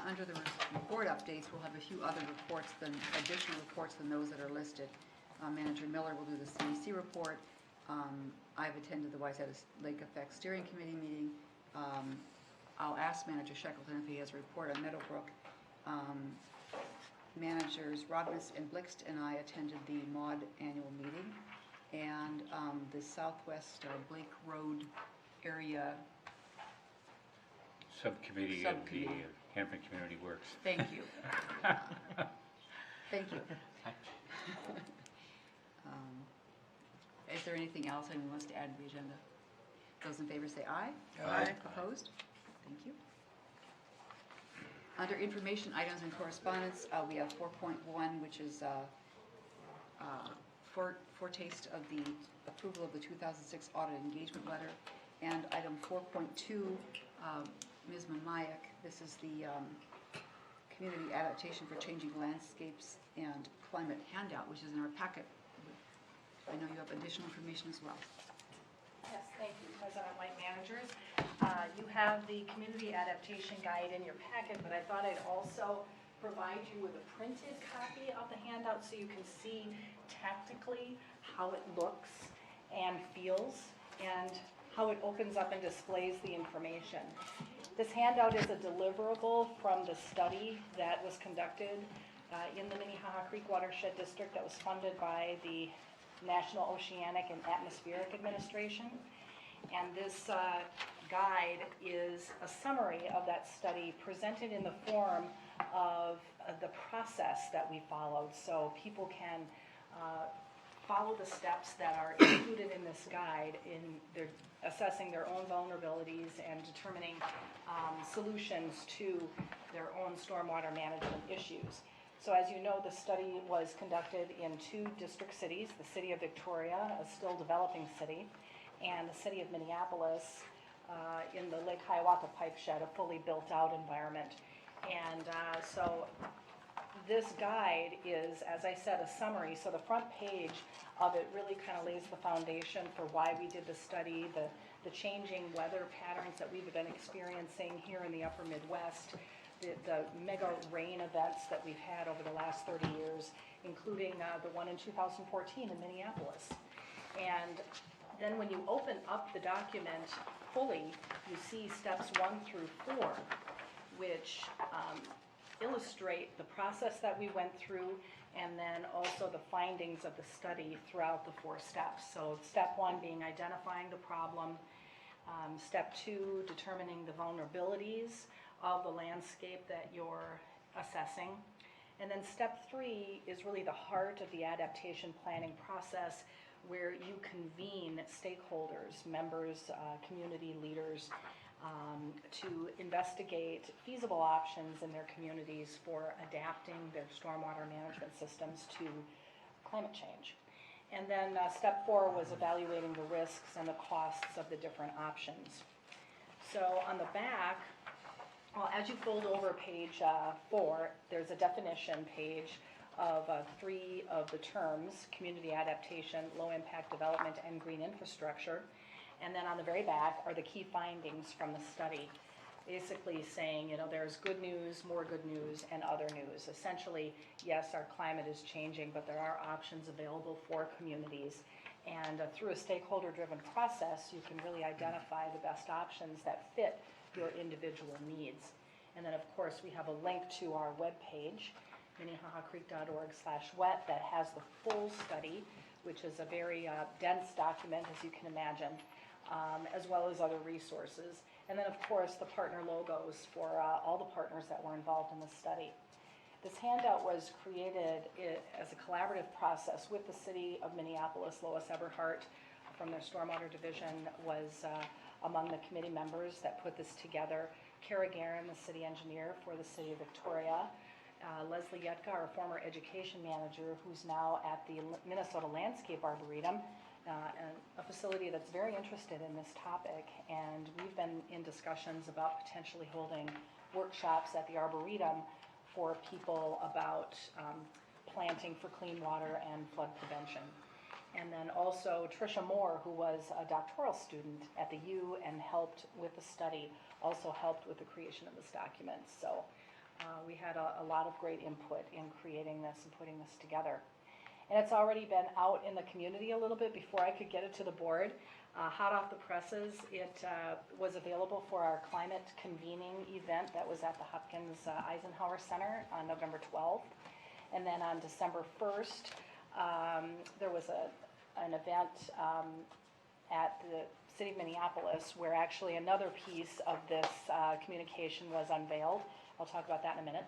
under the report updates, we'll have a few other reports additional reports than those that are listed. Manager Miller will do the CEC report. I've attended the Wayzata Lake Effect Steering Committee meeting. I'll ask Manager Shackleton if he has a report on Meadowbrook. Managers Rodness and Blixt and I attended the MAUD annual meeting, and the Southwest Blake Road area Subcommittee of the Hanford Community Works. Thank you. Thank you. Is there anything else anyone wants to add to the agenda? Those in favor say aye. Aye. Opposed? Thank you. Under information items and correspondence, we have 4.1, which is foretaste of the approval of the 2006 audit engagement letter, and item 4.2, Ms. Mamayak, this is the Community Adaptation for Changing Landscapes and Climate handout, which is in our packet. I know you have additional information as well. Yes, thank you, President White, managers. You have the Community Adaptation Guide in your packet, but I thought I'd also provide you with a printed copy of the handout so you can see tactically how it looks and feels and how it opens up and displays the information. This handout is a deliverable from the study that was conducted in the Minnehaha Creek Watershed District that was funded by the National Oceanic and Atmospheric Administration. And this guide is a summary of that study presented in the form of the process that we followed, so people can follow the steps that are included in this guide in their assessing their own vulnerabilities and determining solutions to their own stormwater management issues. So as you know, the study was conducted in 2 district cities, the city of Victoria, a still developing city, and the city of Minneapolis in the Lake Hiawatha pipe shed, a fully built out environment. And so this guide is, as I said, a summary. So the front page of it really kind of lays the foundation for why we did the study, the changing weather patterns that we've been experiencing here in the upper Midwest, the mega rain events that we've had over the last 30 years, including the one in 2014 in Minneapolis. And then when you open up the document fully, you see steps 1 through 4, which illustrate the process that we went through, and then also the findings of the study throughout the 4 steps. So step 1 being identifying the problem, step 2 determining the vulnerabilities of the landscape that you're assessing, and then step 3 is really the heart of the adaptation planning process, where you convene stakeholders, members, community leaders, to investigate feasible options in their communities for adapting their stormwater management systems to climate change. And then step 4 was evaluating the risks and the costs of the different options. So on the back, well, as you fold over page 4, there's a definition page of 3 of the terms: community adaptation, low impact development, and green infrastructure. And then on the very back are the key findings from the study, basically saying, there's good news, more good news, and other news. Essentially, yes, our climate is changing, but there are options available for communities. And through a stakeholder-driven process, you can really identify the best options that fit your individual needs. And then, of course, we have a link to our webpage, minnehahacreek.org/wet, that has the full study, which is a very dense document, as you can imagine, as well as other resources. And then, of course, the partner logos for all the partners that were involved in the study. This handout was created as a collaborative process with the city of Minneapolis. Lois Eberhardt from their Stormwater Division was among the committee members that put this together. Kara Guerin, the city engineer for the city of Victoria. Leslie Yetka, our former education manager, who's now at the Minnesota Landscape Arboretum, a facility that's very interested in this topic. And we've been in discussions about potentially holding workshops at the Arboretum for people about planting for clean water and flood prevention. And then also Tricia Moore, who was a doctoral student at the U and helped with the study, also helped with the creation of this document. So We had a lot of great input in creating this and putting this together. And it's already been out in the community a little bit before I could get it to the board. Hot off the presses, it was available for our climate convening event that was at the Hopkins Eisenhower Center on November 12th. And then on December 1st, there was an event at the City of Minneapolis where actually another piece of this communication was unveiled. I'll talk about that in a minute.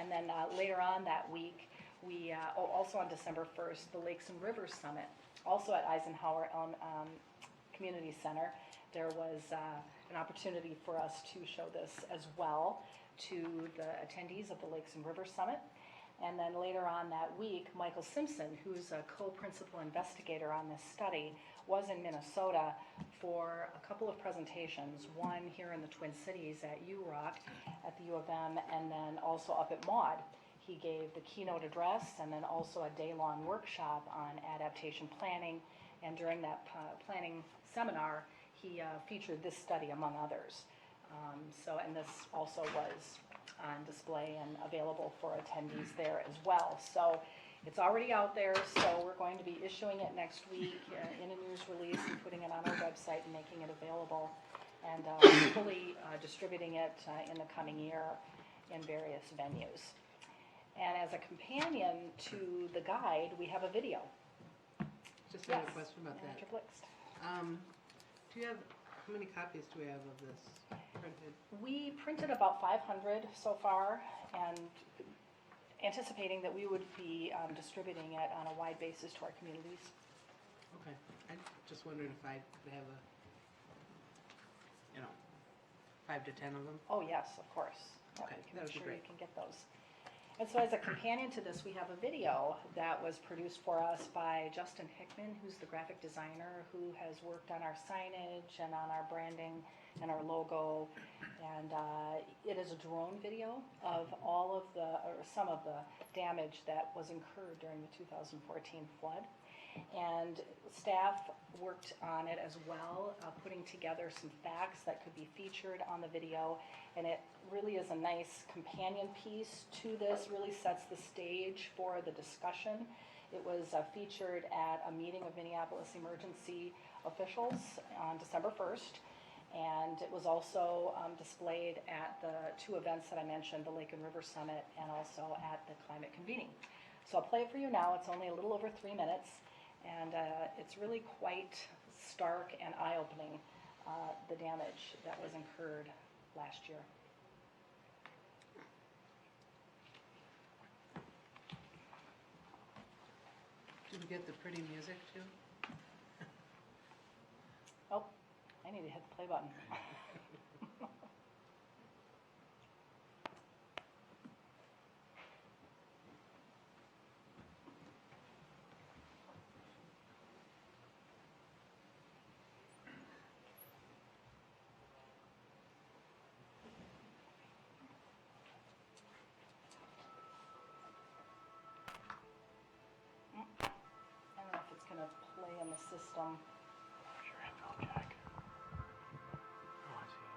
And then later on that week, we, also on December 1st, the Lakes and Rivers Summit, also at Eisenhower Community Center, there was an opportunity for us to show this as well to the attendees of the Lakes and Rivers Summit. And then later on that week, Michael Simpson, who's a co-principal investigator on this study, was in Minnesota for a couple of presentations, one here in the Twin Cities at UROC at the U of M, and then also up at Maud. He gave the keynote address and then also a day-long workshop on adaptation planning. And during that planning seminar, he featured this study among others. And this also was on display and available for attendees there as well. So it's already out there, so we're going to be issuing it next week in a news release and putting it on our website and making it available, and hopefully distributing it in the coming year in various venues. And as a companion to the guide, we have a video. Just had a question about Manager that. Blixt. Do you have, how many copies do we have of this printed? We printed about 500 so far, and anticipating that we would be distributing it on a wide basis to our communities. Okay, I just wondered if I could have 5 to 10 of them. Oh, yes, of course. Yeah, Okay, we can that would make be sure great. you can get those. And so as a companion to this, we have a video that was produced for us by Justin Hickman, who's the graphic designer who has worked on our signage and on our branding and our logo. And it is a drone video of all of or some of the damage that was incurred during the 2014 flood. And staff worked on it as well, putting together some facts that could be featured on the video. And it really is a nice companion piece to this, really sets the stage for the discussion. It was featured at a meeting of Minneapolis emergency officials on December 1st. And it was also displayed at the 2 events that I mentioned, the Lake and River Summit and also at the climate convening. So I'll play it for you now. It's only a little over 3 minutes. And it's really quite stark and eye-opening, the damage that was incurred last year. Did we get the pretty music too? Oh, I need to hit the play button. I don't know if it's going to play in the system. Where's your headphone jack? Oh, I see.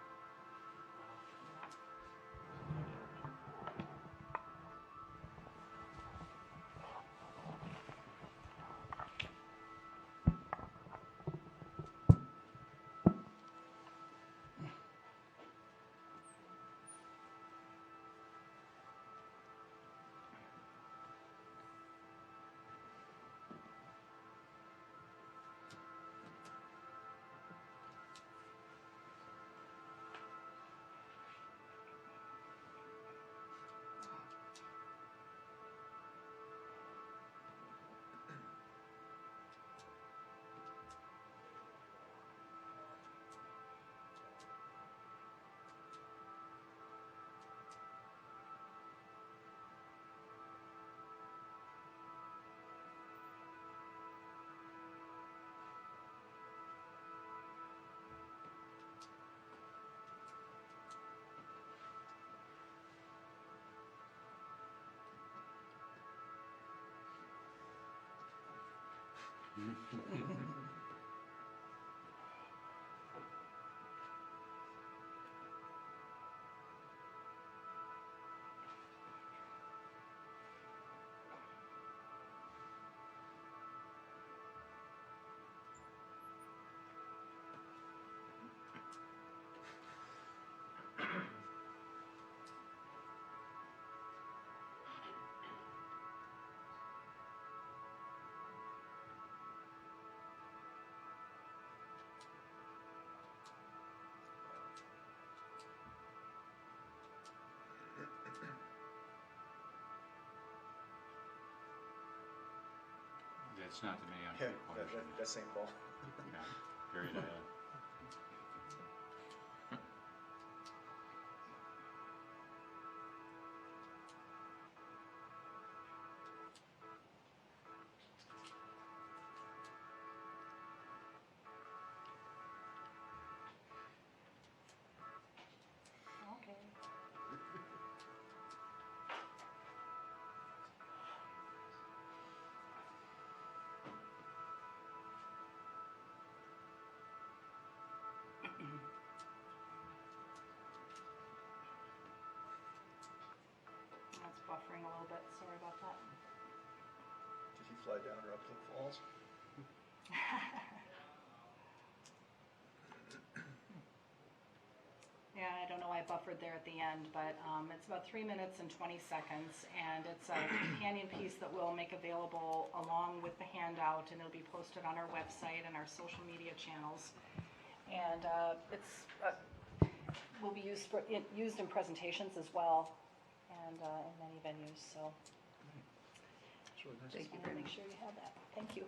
it's not the Mayon Yeah, Creek watershed. that's St. Paul. Yeah, Buried Island. Okay. That's buffering a little bit, sorry about that. Did he fly down Repton Falls? Yeah, I don't know why I buffered there at the end, but it's about 3 minutes and 20 seconds, and it's a companion piece that we'll make available along with the handout, and it'll be posted on our website and our social media channels. And will be used in presentations as well, and in many venues. So It's really nice. Thank you I very want to make much. sure you have that. Thank you.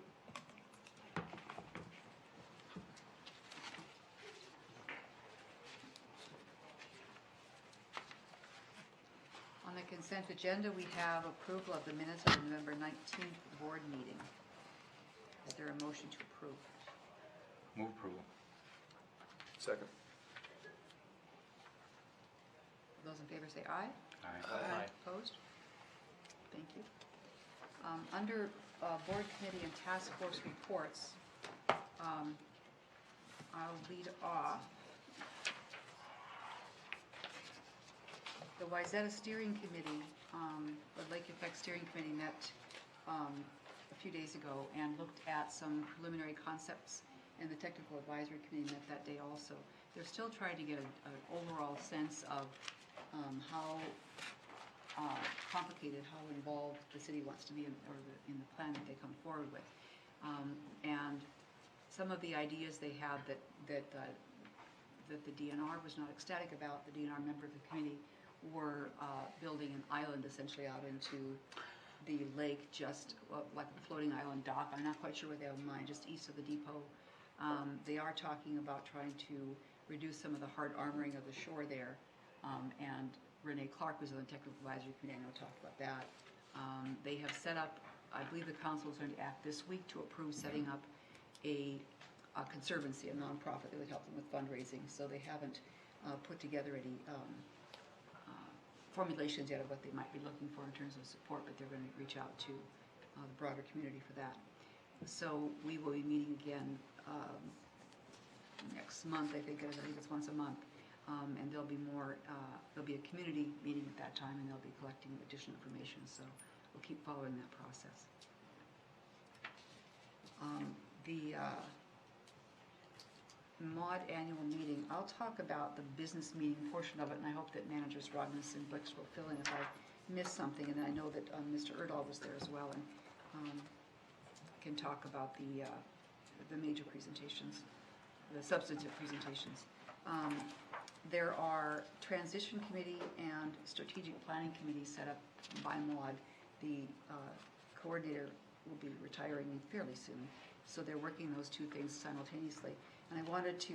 On the consent agenda, we have approval of the minutes of the November 19th board meeting. Is there a motion to approve? Move approval. Second. Those in favor say aye. Aye. Opposed? Thank you. Under board committee and task force reports, I'll lead off. The Wyzetta Steering Committee, the Lake Effect Steering Committee met a few days ago and looked at some preliminary concepts, and the Technical Advisory Committee met that day also. They're still trying to get an overall sense of how complicated, how involved the city wants to be in the plan that they come forward with. And some of the ideas they have that the DNR was not ecstatic about, the DNR member of the committee, were building an island essentially out into the lake, just like a floating island dock. I'm not quite sure what they have in mind, just east of the depot. They are talking about trying to reduce some of the hard armoring of the shore there. And Renee Clark was on the Technical Advisory Committee, I know, talked about that. They have set up, I believe the council is going to act this week to approve setting up a conservancy, a nonprofit that would help them with fundraising. So they haven't put together any formulations yet of what they might be looking for in terms of support, but they're going to reach out to the broader community for that. So we will be meeting again next month, I think it's once a month. And there'll be a community meeting at that time, and they'll be collecting additional information, so we'll keep following that process. The MAUD annual meeting, I'll talk about the business meeting portion of it, and I hope that managers Rognus and Blix will fill in if I miss something, and I know that Mr. Erdahl was there as well, and can talk about the major presentations, the substantive presentations. There are transition committee and strategic planning committee set up by MAUD. The coordinator will be retiring fairly soon, so they're working those two things simultaneously. And I wanted to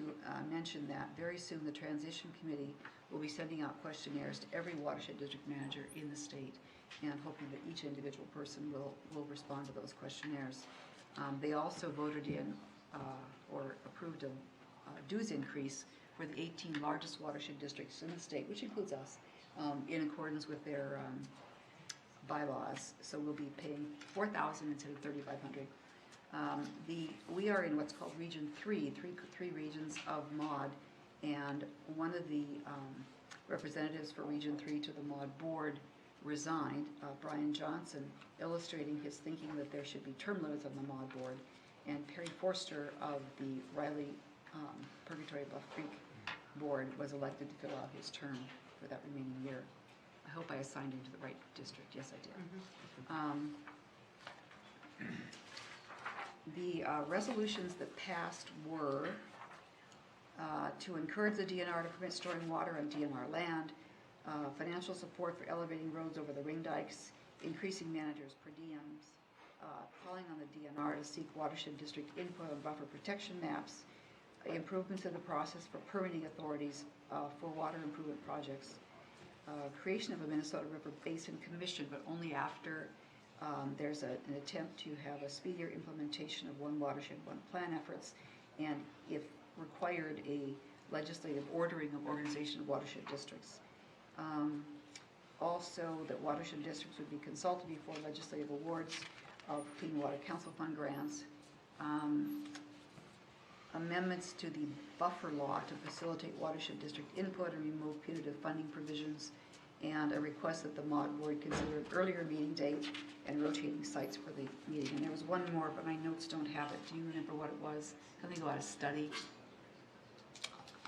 mention that very soon the transition committee will be sending out questionnaires to every watershed district manager in the state, and hoping that each individual person will respond to those questionnaires. They also voted in or approved a dues increase for the 18 largest watershed districts in the state, which includes us, in accordance with their bylaws. So we'll be paying $4,000 instead of $3,500. We are in what's called Region 3, three regions of MAUD, and one of the representatives for Region 3 to the MAUD board resigned, Brian Johnson, illustrating his thinking that there should be term limits on the MAUD board, and Perry Forster of the Riley Purgatory Bluff Creek board was elected to fill out his term for that remaining year. I hope I assigned him to the right district. Yes, I did. The resolutions that passed were to encourage the DNR to permit storing water on DNR land, financial support for elevating roads over the ring dikes, increasing managers per diems, calling on the DNR to seek watershed district input on buffer protection maps, improvements in the process for permitting authorities for water improvement projects, creation of a Minnesota River Basin Commission, but only after there's an attempt to have a speedier implementation of One Watershed, One Plan efforts, and if required, a legislative ordering of organization of watershed districts. Also, that watershed districts would be consulted before legislative awards of Clean Water Council Fund grants. Amendments to the buffer law to facilitate watershed district input and remove punitive funding provisions, and a request that the MOD board consider an earlier meeting date and rotating sites for the meeting. And there was one more, but my notes don't have it. Do you remember what it was? Something about a study?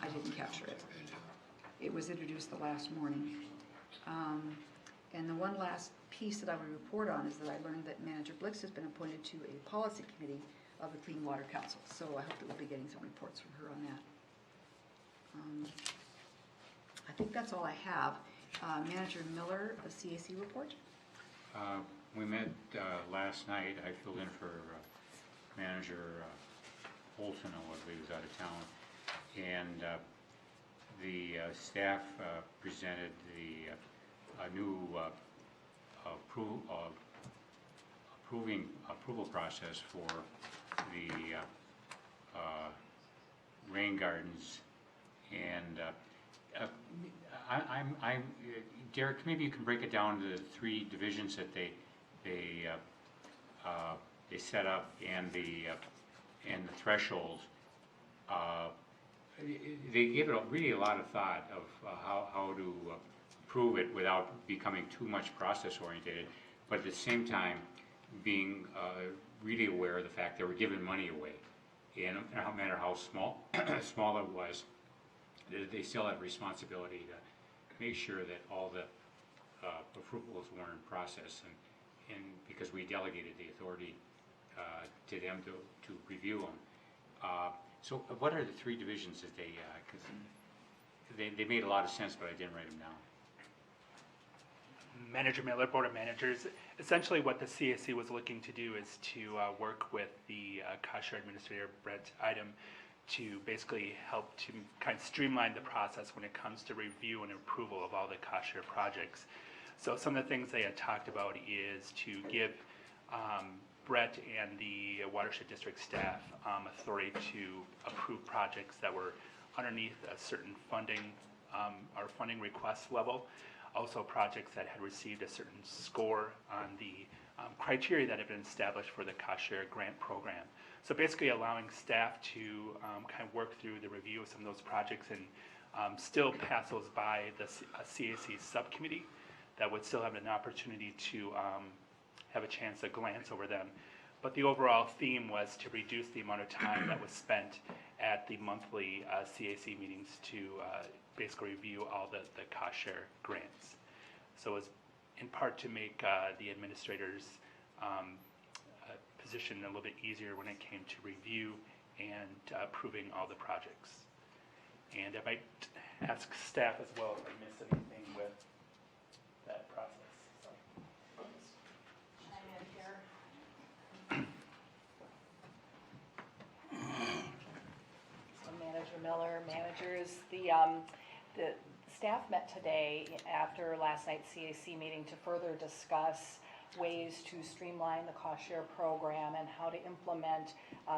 I didn't capture it. It was introduced the last morning. And the one last piece that I would report on is that I learned that Manager Blix has been appointed to a policy committee of the Clean Water Council. So I hope that we'll be getting some reports from her on that. I think that's all I have. Manager Miller, a CAC report. We met last night. I filled in for Manager Olson, I believe, was out of town. And the staff presented the new approval process for the rain gardens. And Derek, maybe you can break it down to the 3 divisions that they set up and the thresholds. They gave it really a lot of thought of how to approve it without becoming too much process oriented, but at the same time being really aware of the fact they were giving money away, and no matter how small it was, they still have responsibility to make sure that all the approvals were in process, and because we delegated the authority to them to review them. So what are the 3 divisions that they, because they made a lot of sense, but I didn't write them down. Manager Miller, Board of Managers, essentially what the CAC was looking to do is to work with the cost share administrator, Brett Idem, to basically help to kind of streamline the process when it comes to review and approval of all the cost share projects. So some of the things they had talked about is to give Brett and the watershed district staff authority to approve projects that were underneath a certain funding or funding request level. Also projects that had received a certain score on the criteria that had been established for the cost share grant program. So basically allowing staff to kind of work through the review of some of those projects and still pass those by the CAC subcommittee that would still have an opportunity to have a chance to glance over them. But the overall theme was to reduce the amount of time that was spent at the monthly CAC meetings to basically review all the cost share grants. So it was in part to make the administrators' position a little bit easier when it came to review and approving all the projects. And I might ask staff as well if I missed anything with that process. So. Chime in here. So Manager Miller, managers, the staff met today after last night's CAC meeting to further discuss ways to streamline the cost share program and how to implement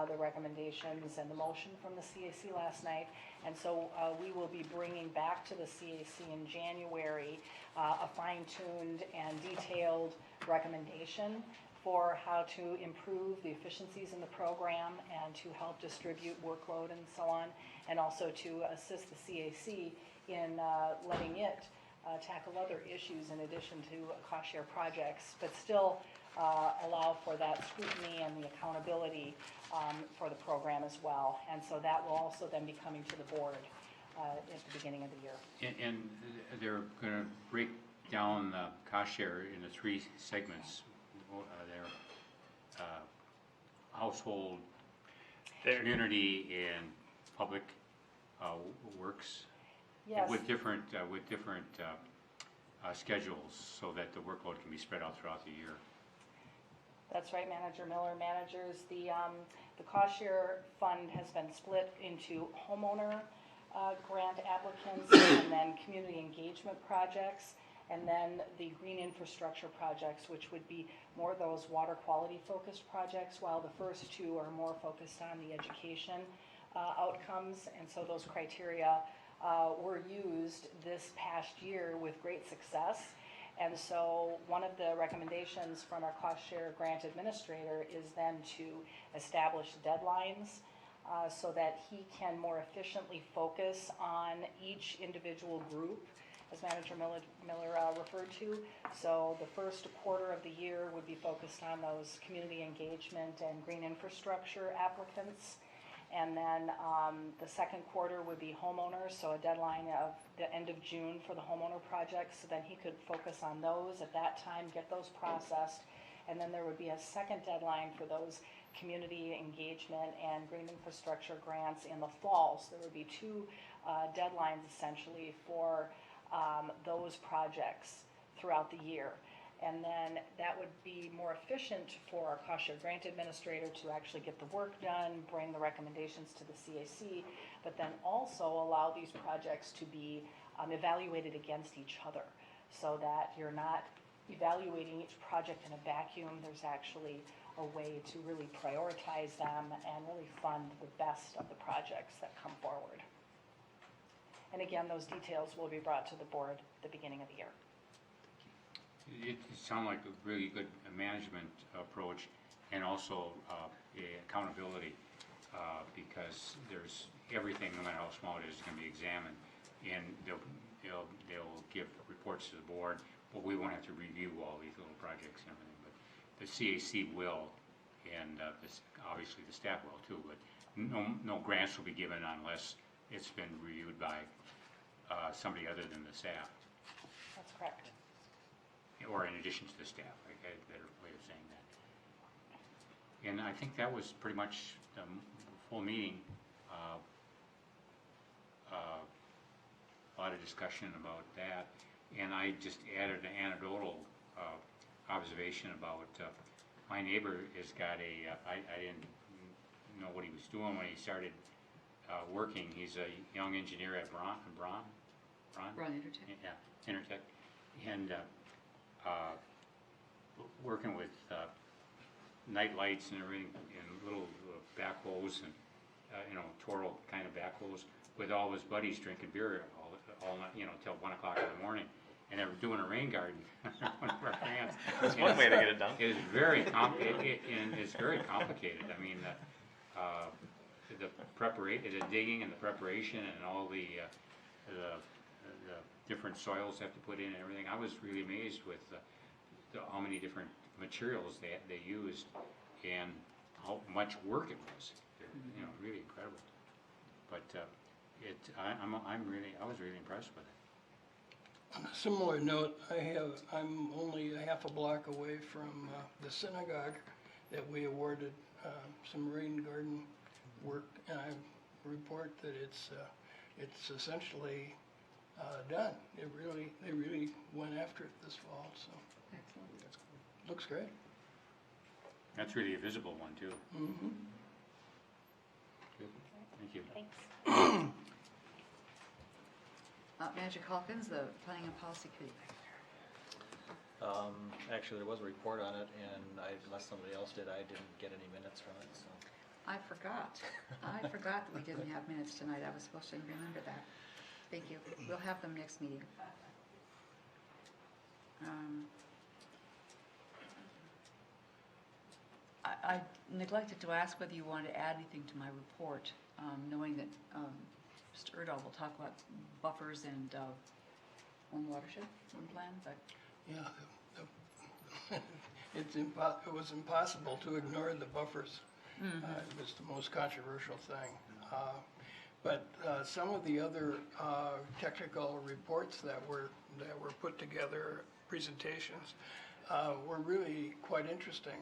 the recommendations and the motion from the CAC last night. And so we will be bringing back to the CAC in January a fine-tuned and detailed recommendation for how to improve the efficiencies in the program and to help distribute workload and so on, and also to assist the CAC in letting it tackle other issues in addition to cost share projects, but still allow for that scrutiny and the accountability for the program as well. And so that will also then be coming to the board at the beginning of the year. And they're going to break down the cost share into 3 segments. Their household, community, and public works. Yes. With different schedules, so that the workload can be spread out throughout the year. That's right, Manager Miller. Managers, the cost share fund has been split into homeowner grant applicants and then community engagement projects, and then the green infrastructure projects, which would be more those water quality focused projects, while the first two are more focused on the education outcomes. And so those criteria were used this past year with great success. And so one of the recommendations from our cost share grant administrator is then to establish deadlines so that he can more efficiently focus on each individual group, as Manager Miller referred to. So the first quarter of the year would be focused on those community engagement and green infrastructure applicants. And then the second quarter would be homeowners, so a deadline of the end of June for the homeowner projects. So then he could focus on those at that time, get those processed. And then there would be a second deadline for those community engagement and green infrastructure grants in the fall. So there would be two deadlines essentially for those projects throughout the year. And then that would be more efficient for our cost share grant administrator to actually get the work done, bring the recommendations to the CAC, but then also allow these projects to be evaluated against each other so that you're not evaluating each project in a vacuum. There's actually a way to really prioritize them and really fund the best of the projects that come forward. And again, those details will be brought to the board at the beginning of the year. It sounds like a really good management approach, and also accountability, because there's everything, no matter how small it is going to be examined, and they'll give reports to the board, but we won't have to review all these little projects and everything. But the CAC will, and obviously the staff will too. But no grants will be given unless it's been reviewed by somebody other than the staff. That's correct. Or in addition to the staff, I had a better way of saying that. And I think that was pretty much the full meeting. A lot of discussion about that. And I just added an anecdotal observation about my neighbor has got I didn't know what he was doing when he started working. He's a young engineer at Braun Intertech. Yeah, Intertech. And working with night lights and everything, and little backhoes and Toro kind of backhoes, with all his buddies drinking beer all night, till 1 o'clock in the morning, and they were doing a rain garden. One of our fans. That's one way to get it done. It is very it's very complicated. I mean, the preparation, the digging and the preparation, and all the different soils have to put in and everything. I was really amazed with how many different materials they used and how much work it was. Really incredible. But I was really impressed with it. On a similar note, I'm only a half a block away from the synagogue that we awarded some rain garden work, and I report that it's essentially done. They really went after it this fall, so Excellent. looks great. That's really a visible one too. Mm-hmm. Good. Thank you. Thanks. Manager Calkins, the Planning and Policy Committee. Actually, there was a report on it, and unless somebody else did, I didn't get any minutes from it, so. I forgot that we didn't have minutes tonight. I was supposed to remember that. Thank you. We'll have them next meeting. I neglected to ask whether you wanted to add anything to my report, knowing that Mr. Erdahl will talk about buffers and one watershed, one plan, but Yeah, it was impossible to ignore the buffers. It was the most controversial thing. But some of the other technical reports that were put together, presentations, were really quite interesting.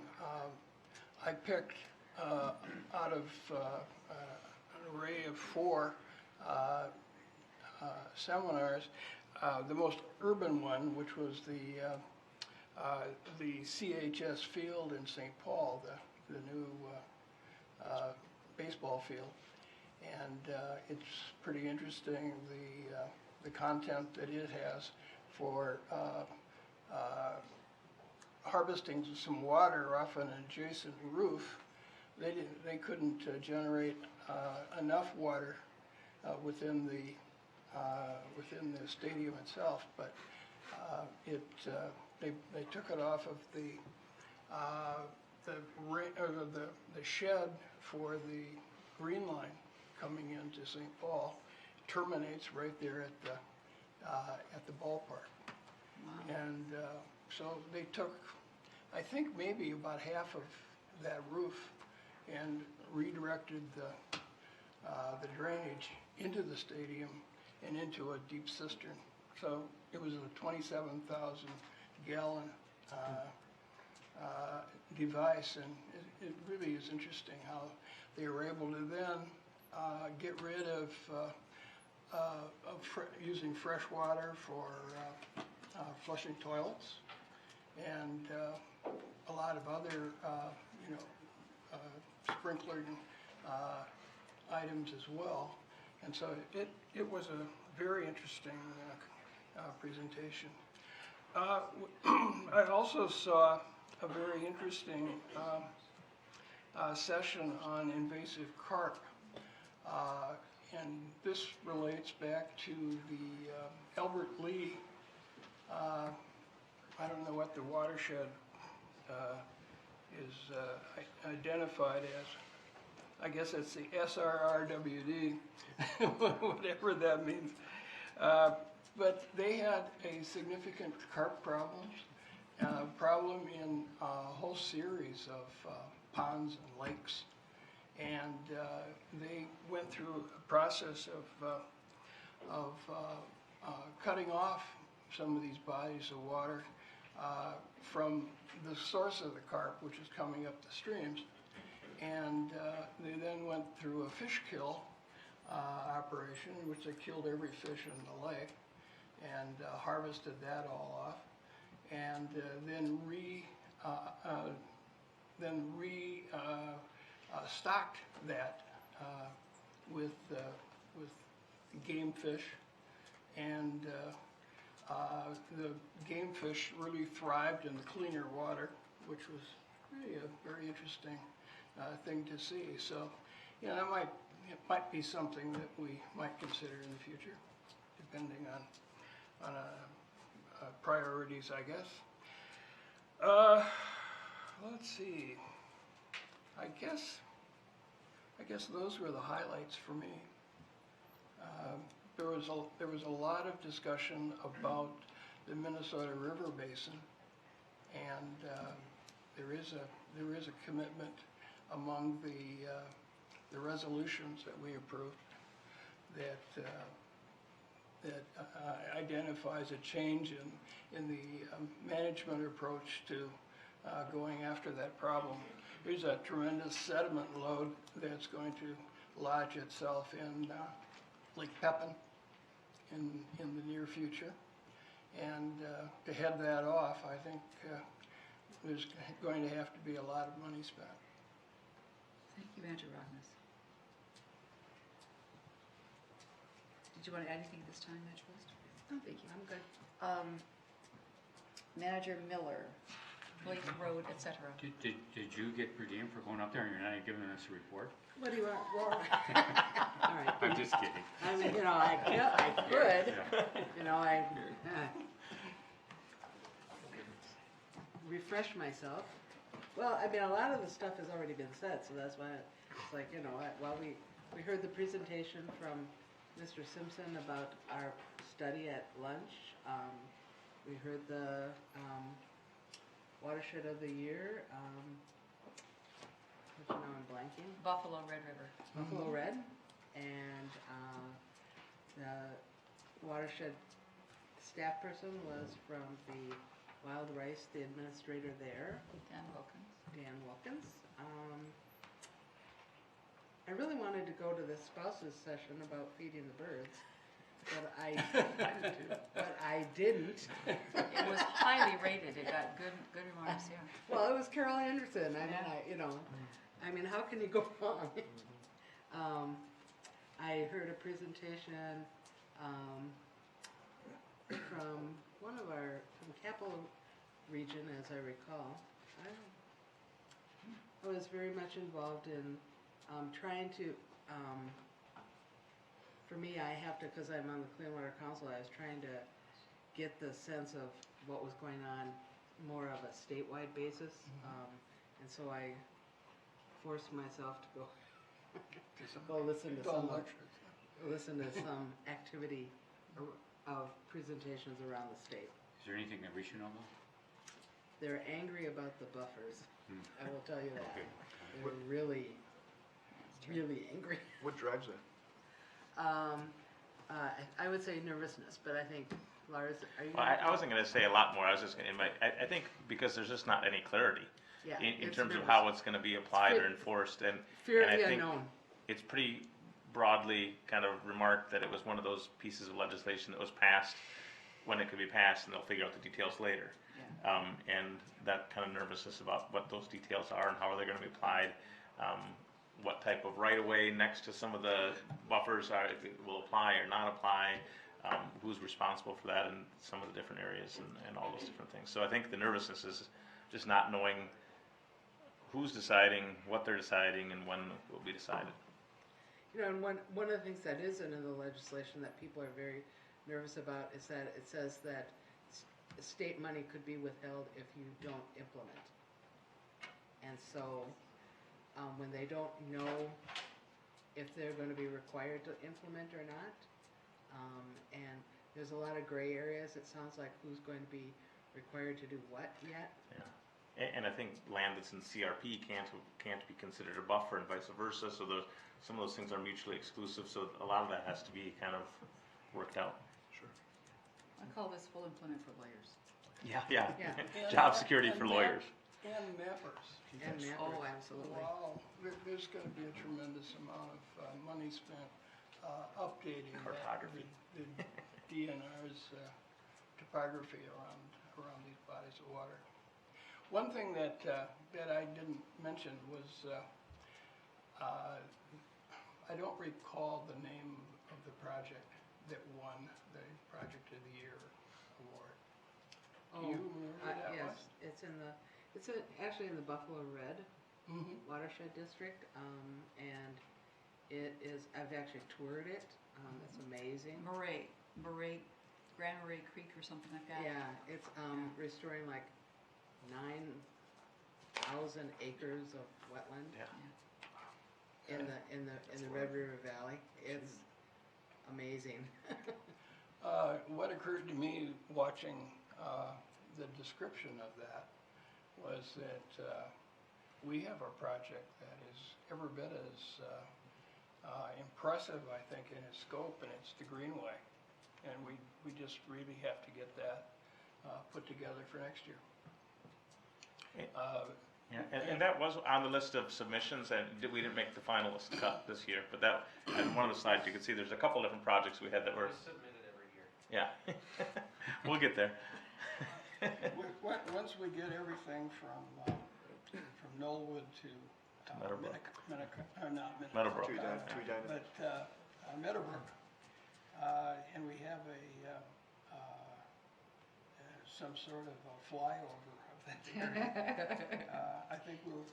I picked out of an array of 4 seminars, the most urban one, which was the the CHS field in St. Paul, the new baseball field. And it's pretty interesting, the content that it has for harvesting some water off an adjacent roof. They couldn't generate enough water within the stadium itself, but they took it off of the shed for the Green Line coming into St. Paul. Terminates right there at the ballpark. Wow. And so they took, I think maybe about half of that roof and redirected the drainage into the stadium and into a deep cistern. So it was a 27,000 gallon device, and it really is interesting how they were able to then get rid of using fresh water for flushing toilets and a lot of other sprinkler items as well. And so it was a very interesting presentation. I also saw a very interesting session on invasive carp. And this relates back to the Albert Lee, I don't know what the watershed is identified as. I guess it's the SRRWD, whatever that means. But they had a significant carp problem in a whole series of ponds and lakes. And they went through a process of cutting off some of these bodies of water from the source of the carp, which is coming up the streams. And they then went through a fish kill operation, in which they killed every fish in the lake and harvested that all off, and then stocked that with game fish, and the game fish really thrived in the cleaner water, which was really a very interesting thing to see. So, you know, it might be something that we might consider in the future, depending on priorities, I guess. Let's see. I guess those were the highlights for me. There was a lot of discussion about the Minnesota River Basin, and there is a commitment among the resolutions that we approved that identifies a change in the management approach to going after that problem. There's a tremendous sediment load that's going to lodge itself in Lake Pepin in the near future. And to head that off, I think there's going to have to be a lot of money spent. Thank you, Manager Rognus. Did you want to add anything at this time, Manager West? No, thank you. I'm good. Manager Miller, Lake Road, et cetera. Did you get per diem for going up there and you're not giving us a report? What do you want? Well, all right. I'm just kidding. I mean, you know, I could. You know, refresh myself. Well, I mean, a lot of the stuff has already been said, so that's why it's like, you know, while we heard the presentation from Mr. Simpson about our study at lunch. We heard the watershed of the year. Which now I'm blanking. Buffalo Red River. Buffalo Red, and the watershed staff person was from the Wild Rice, the administrator there, Dan Wilkins. Dan Wilkins. I really wanted to go to the spouses session about feeding the birds, but I didn't. It was highly rated, it got good remarks, yeah. Well, it was Carol Anderson. I mean, Yeah. I mean, how can you go wrong? I heard a presentation from from Capital Region, as I recall. I was very much involved in trying to, for me, I have to, because I'm on the Clean Water Council, I was trying to get the sense of what was going on more of a statewide basis. And so I forced myself to go listen to some activity of presentations around the state. Is there anything that we should know about? They're angry about the buffers. I will tell you that. Okay. They're really, really angry. What drives that? I would say nervousness, but I think, Lars, are you? Well, I wasn't going to say a lot more. I was just going to, I think because there's just not any clarity Yeah, in it's terms of nervous. how it's going to be applied or Fear- enforced. And Fear and of I the think unknown. it's pretty broadly kind of remarked that it was one of those pieces of legislation that was passed when it could be passed, and they'll figure out the details later. And that kind of nervousness about what those details are and how are they going to be applied, what type of right-of-way next to some of the buffers will apply or not apply, who's responsible for that in some of the different areas and all those different things. So I think the nervousness is just not knowing who's deciding, what they're deciding, and when it will be decided. You know, and one of the things that isn't in the legislation that people are very nervous about is that it says that state money could be withheld if you don't implement. And so, when they don't know if they're going to be required to implement or not, and there's a lot of gray areas, it sounds like who's going to be required to do what yet. Yeah. And I think land that's in CRP can't be considered a buffer and vice versa, so some of those things are mutually exclusive, so a lot of that has to be kind of worked out. Sure. I call this full employment for lawyers. Yeah. Yeah. Job security for And lawyers. And mappers. And Oh, mappers. absolutely. Wow, there's gonna be a tremendous amount of money spent updating Cartography. the DNR's topography around these bodies of water. One thing that I didn't mention was, I don't recall the name of the project that won the Project of the Year award. Do you remember who that Yes, was? actually in the Buffalo Red Mm-hmm. watershed district, and it is, I've actually toured it, it's amazing. Grand Marais Creek or something like that. Yeah, it's, restoring like 9,000 acres of wetland Yeah. in the Red River Valley. It's amazing. What occurred to me watching the description of that was that we have a project that is every bit as impressive, I think, in its scope, and it's the Greenway. And we just really have to get that put together for next year. Yeah, and that was on the list of submissions, and we didn't make the finalist cut this year, but that, on one of the slides, you can see there's a couple different projects we had that were. Submitted every year. Yeah, we'll get there. Once we get everything from Knollwood to Meadowbrook. Meadowbrook, Three Diamond. but Meadowbrook, and we have some sort of a flyover of that area, I think we'll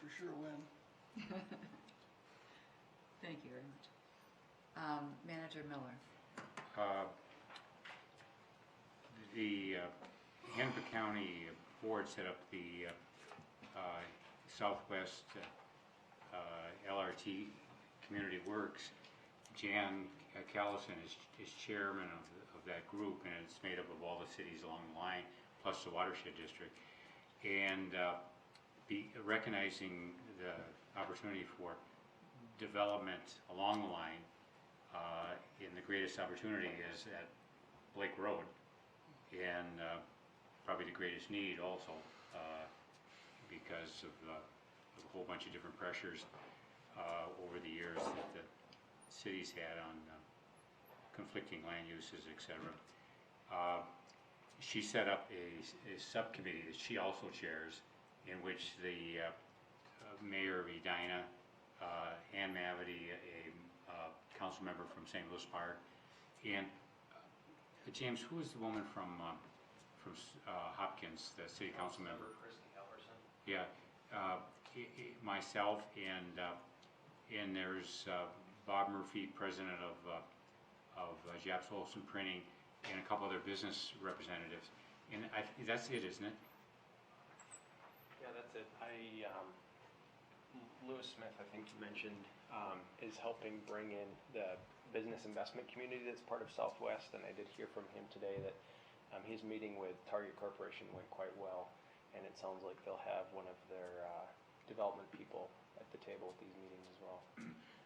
for sure win. Thank you very much. Manager Miller. The Hennepin County Board set up the Southwest LRT Community Works. Jan Callison is chairman of that group, and it's made up of all the cities along the line, plus the watershed district. And recognizing the opportunity for development along the line, and the greatest opportunity is at Blake Road, and probably the greatest need also, because of a whole bunch of different pressures over the years that the cities had on conflicting land uses, etc. she set up a subcommittee that she also chairs, in which the Mayor of Edina, Ann Mavity, a council member from St. Louis Park, and James, who is the woman from Hopkins, the city council member? Christy Hellerson. Yeah, myself and there's Bob Murphy, president of Japs Olson Printing, and a couple other business representatives. And that's it, isn't it? Yeah, that's it. Lewis Smith, I think you mentioned, is helping bring in the business investment community that's part of Southwest, and I did hear from him today that his meeting with Target Corporation went quite well, and it sounds like they'll have one of their development people at the table at these meetings as well.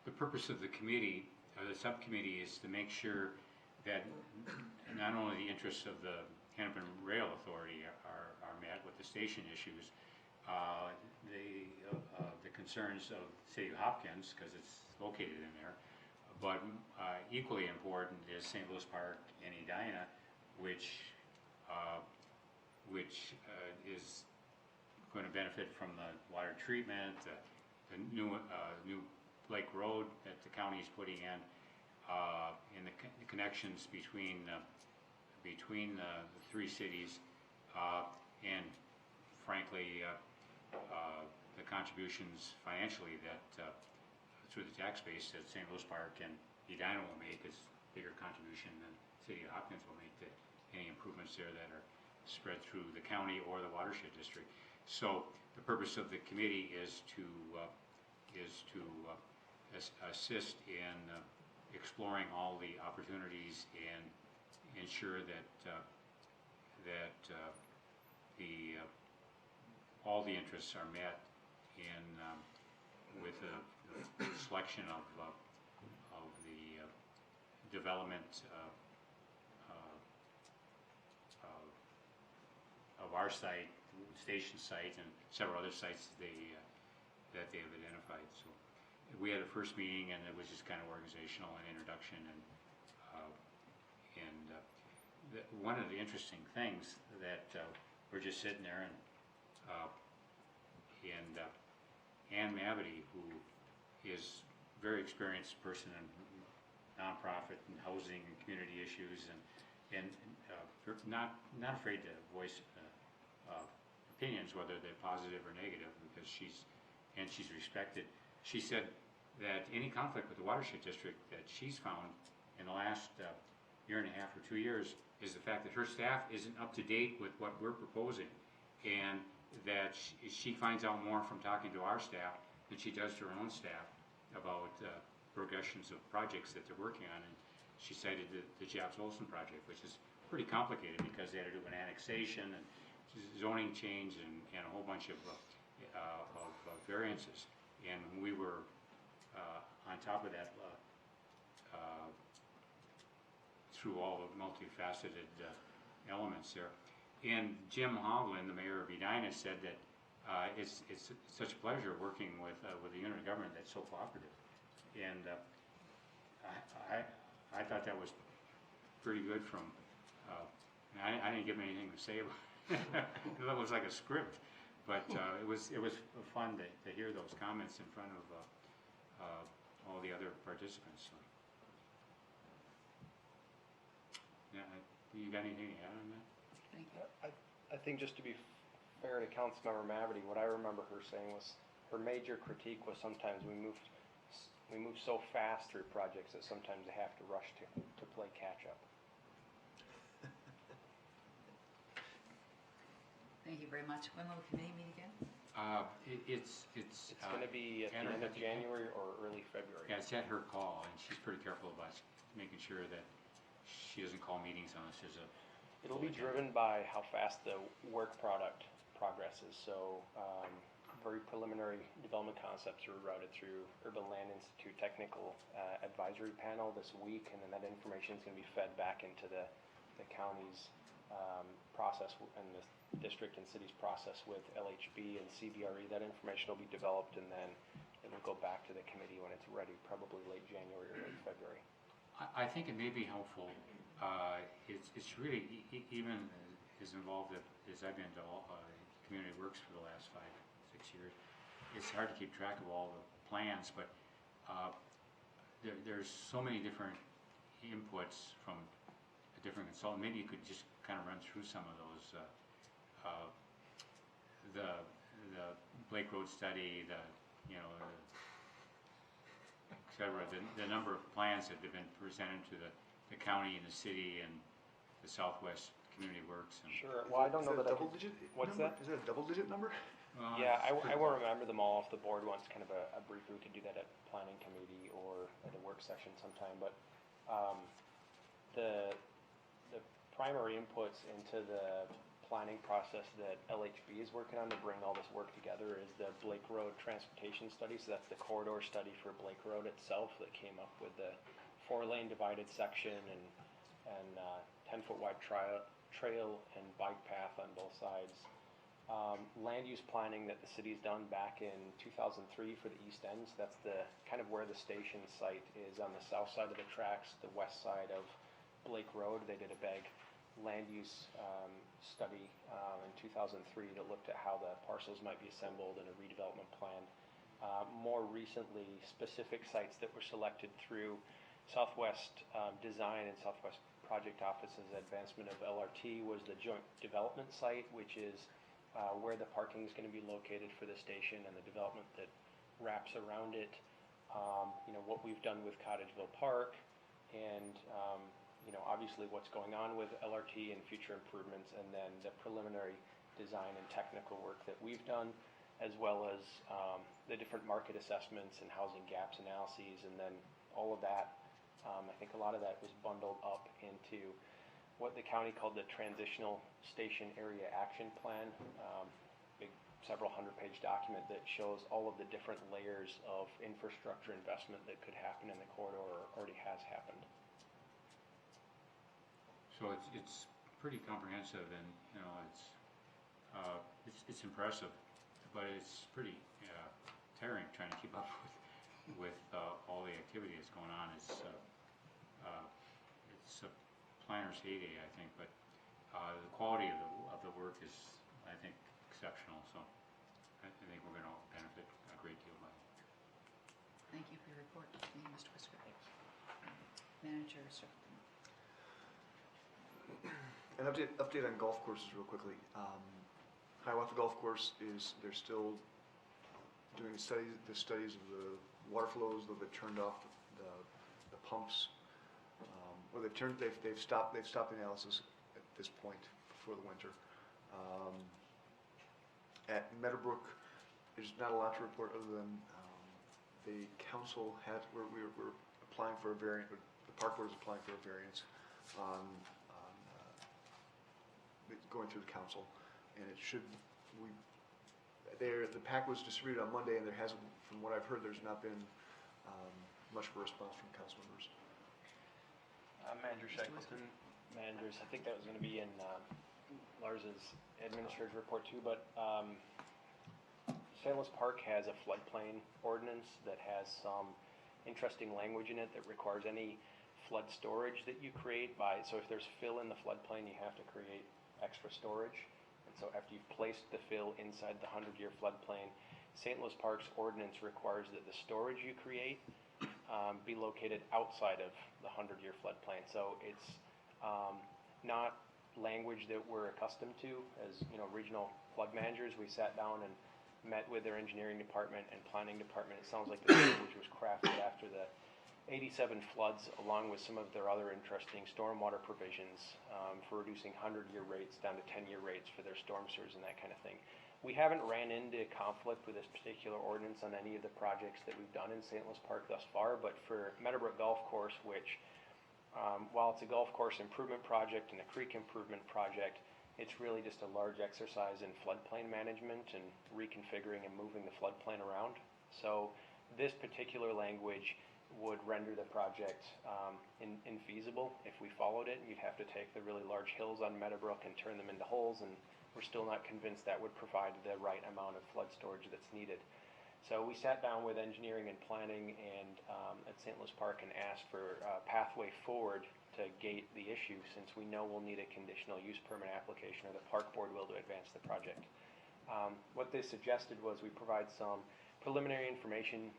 The purpose of the committee, the subcommittee, is to make sure that not only the interests of the Hennepin Rail Authority are met with the station issues, the concerns of the city of Hopkins, because it's located in there, but equally important is St. Louis Park and Edina, which is going to benefit from the water treatment, the new Lake Road that the county is putting in, and the connections between the three cities, and frankly, the contributions financially that through the tax base that St. Louis Park and Edina will make is bigger contribution than the city of Hopkins will make to any improvements there that are spread through the county or the watershed district. So the purpose of the committee is to assist in exploring all the opportunities and ensure that all the interests are met in with the selection of the development of our site, station site, and several other sites that they have identified. So we had a first meeting, and it was just kind of organizational and introduction, and one of the interesting things that we're just sitting there, and Ann Mavity, who is a very experienced person in nonprofit and housing and community issues, and not afraid to voice opinions, whether they're positive or negative, because she's respected. She said that any conflict with the watershed district that she's found in the last year and a half or 2 years is the fact that her staff isn't up to date with what we're proposing, and that she finds out more from talking to our staff than she does to her own staff about progressions of projects that they're working on. And she cited the Japs Olson project, which is pretty complicated because they had to do an annexation and zoning change and a whole bunch of variances. And we were on top of that through all the multifaceted elements there. And Jim Hovland, the mayor of Edina, said that it's such a pleasure working with a unit of government that's so cooperative. And I thought that was pretty good from, I didn't give him anything to say about it. It was like a script, but it was fun to hear those comments in front of all the other participants. So. Yeah, you got anything to add on that? Thank you. I think just to be fair to Councilmember Mavity, what I remember her saying was her major critique was sometimes we move so fast through projects that sometimes they have to rush to play catch up. Thank you very much. When will the committee meet again? It's going to be at the end of January or early February. Yeah, it's at her call, and she's pretty careful about making sure that she doesn't call meetings unless there's a... It'll be driven by how fast the work product progresses. So very preliminary development concepts are routed through Urban Land Institute Technical Advisory Panel this week, and then that information is going to be fed back into the county's process and the district and city's process with LHB and CBRE. That information will be developed, and then it will go back to the committee when it's ready, probably late January or late February. I think it may be helpful. It's really, even as involved as I've been to all, Community Works for the last 5-6 years, it's hard to keep track of all the plans, but there's so many different inputs from a different consultant. Maybe you could just kind of run through some of those. The Blake Road study, et cetera, the number of plans that have been presented to the county and the city and the Southwest Community Works. And, Sure. Well, I don't know Is that I that a could. double-digit What's number? that? Is that a double-digit number? well, Yeah, it's I pretty- won't remember them all if the board wants kind of a brief. We could do that at planning committee or at a work session sometime. But the primary inputs into the planning process that LHB is working on to bring all this work together is the Blake Road Transportation Study. So that's the corridor study for Blake Road itself that came up with the 4-lane divided section and 10-foot wide trail and bike path on both sides. Land use planning that the city's done back in 2003 for the East Ends. That's the kind of where the station site is on the south side of the tracks, the west side of Blake Road. They did a big land use study in 2003 that looked at how the parcels might be assembled in a redevelopment plan. More recently, specific sites that were selected through Southwest Design and Southwest Project Office's advancement of LRT was the joint development site, which is where the parking is going to be located for the station and the development that wraps around it. What we've done with Cottageville Park and obviously what's going on with LRT and future improvements, and then the preliminary design and technical work that we've done, as well as the different market assessments and housing gaps analyses, and then all of that. I think a lot of that was bundled up into what the county called the Transitional Station Area Action Plan, big several hundred-page document that shows all of the different layers of infrastructure investment that could happen in the corridor or already has happened. So it's pretty comprehensive, and it's impressive, but it's pretty tiring trying to keep up with all the activity that's going on. It's a planner's heyday, I think, but the quality of the work is, I think, exceptional. So I think we're going to benefit a great deal by it. Thank you for your report, Mr. Whisker. Manager, sir. An update on golf courses real quickly. Hiawatha Golf Course they're still doing the studies of the water flows, though they've turned off the pumps. They've stopped the analysis at this point for the winter. At Meadowbrook, there's not a lot to report other than the council we're applying for a variance. The park board is applying for a variance on going through the council, and the pack was distributed on Monday, and there hasn't, from what I've heard, there's not been much of a response from council members. Manager Shackleton. Managers, I think that was going to be in Lars's administrative report too, but St. Louis Park has a floodplain ordinance that has some interesting language in it that requires any flood storage that you create so if there's fill in the floodplain, you have to create extra storage. And so after you've placed the fill inside the 100-year floodplain, St. Louis Park's ordinance requires that the storage you create be located outside of the 100-year floodplain. So it's not language that we're accustomed to as regional flood managers. We sat down and met with their engineering department and planning department. It sounds like the language was crafted after the 87 floods, along with some of their other interesting stormwater provisions for reducing 100-year rates down to 10-year rates for their storm sewers and that kind of thing. We haven't ran into conflict with this particular ordinance on any of the projects that we've done in St. Louis Park thus far, but for Meadowbrook Golf Course, which while it's a golf course improvement project and a creek improvement project, it's really just a large exercise in floodplain management and reconfiguring and moving the floodplain around. So this particular language would render the project infeasible if we followed it. You'd have to take the really large hills on Meadowbrook and turn them into holes, and we're still not convinced that would provide the right amount of flood storage that's needed. So we sat down with engineering and planning and at St. Louis Park and asked for a pathway forward to gate the issue, since we know we'll need a conditional use permit application, or the park board will, to advance the project. What they suggested was we provide some preliminary information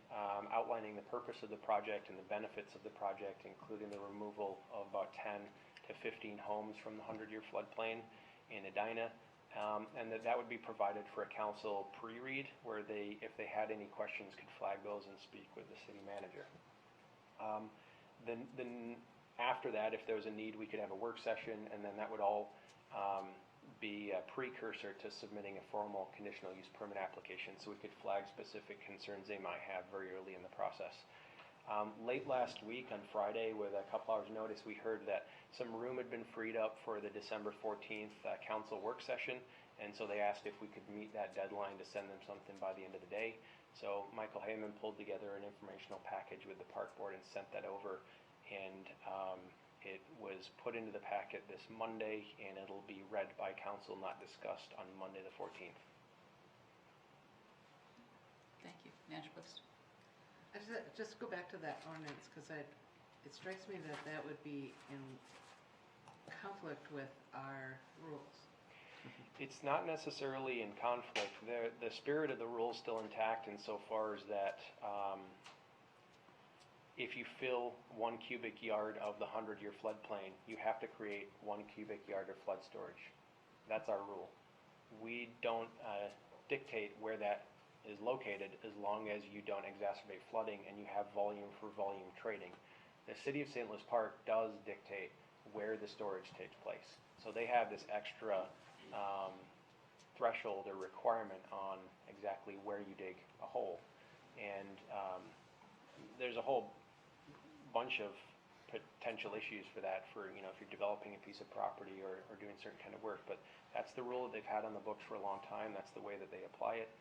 outlining the purpose of the project and the benefits of the project, including the removal of about 10 to 15 homes from the 100-year floodplain in Edina, and that would be provided for a council pre-read, where they, if they had any questions, could flag those and speak with the city manager. Then after that, if there was a need, we could have a work session, and then that would all be a precursor to submitting a formal conditional use permit application, so we could flag specific concerns they might have very early in the process. Late last week on Friday, with a couple hours notice, we heard that some room had been freed up for the December 14th council work session, and so they asked if we could meet that deadline to send them something by the end of the day. So Michael Heyman pulled together an informational package with the park board and sent that over, and it was put into the packet this Monday, and it'll be read by council, not discussed, on Monday the 14th. Thank you. Manager Brooks? I just go back to that ordinance, because it strikes me that that would be in conflict with our rules. It's not necessarily in conflict. The spirit of the rule is still intact insofar as that if you fill 1 cubic yard of the 100-year floodplain, you have to create 1 cubic yard of flood storage. That's our rule. We don't dictate where that is located, as long as you don't exacerbate flooding and you have volume for volume trading. The city of St. Louis Park does dictate where the storage takes place. So they have this extra threshold or requirement on exactly where you dig a hole. And there's a whole bunch of potential issues for that, for, you know, if you're developing a piece of property or doing certain kind of work. But that's the rule that they've had on the books for a long time. That's the way that they apply it.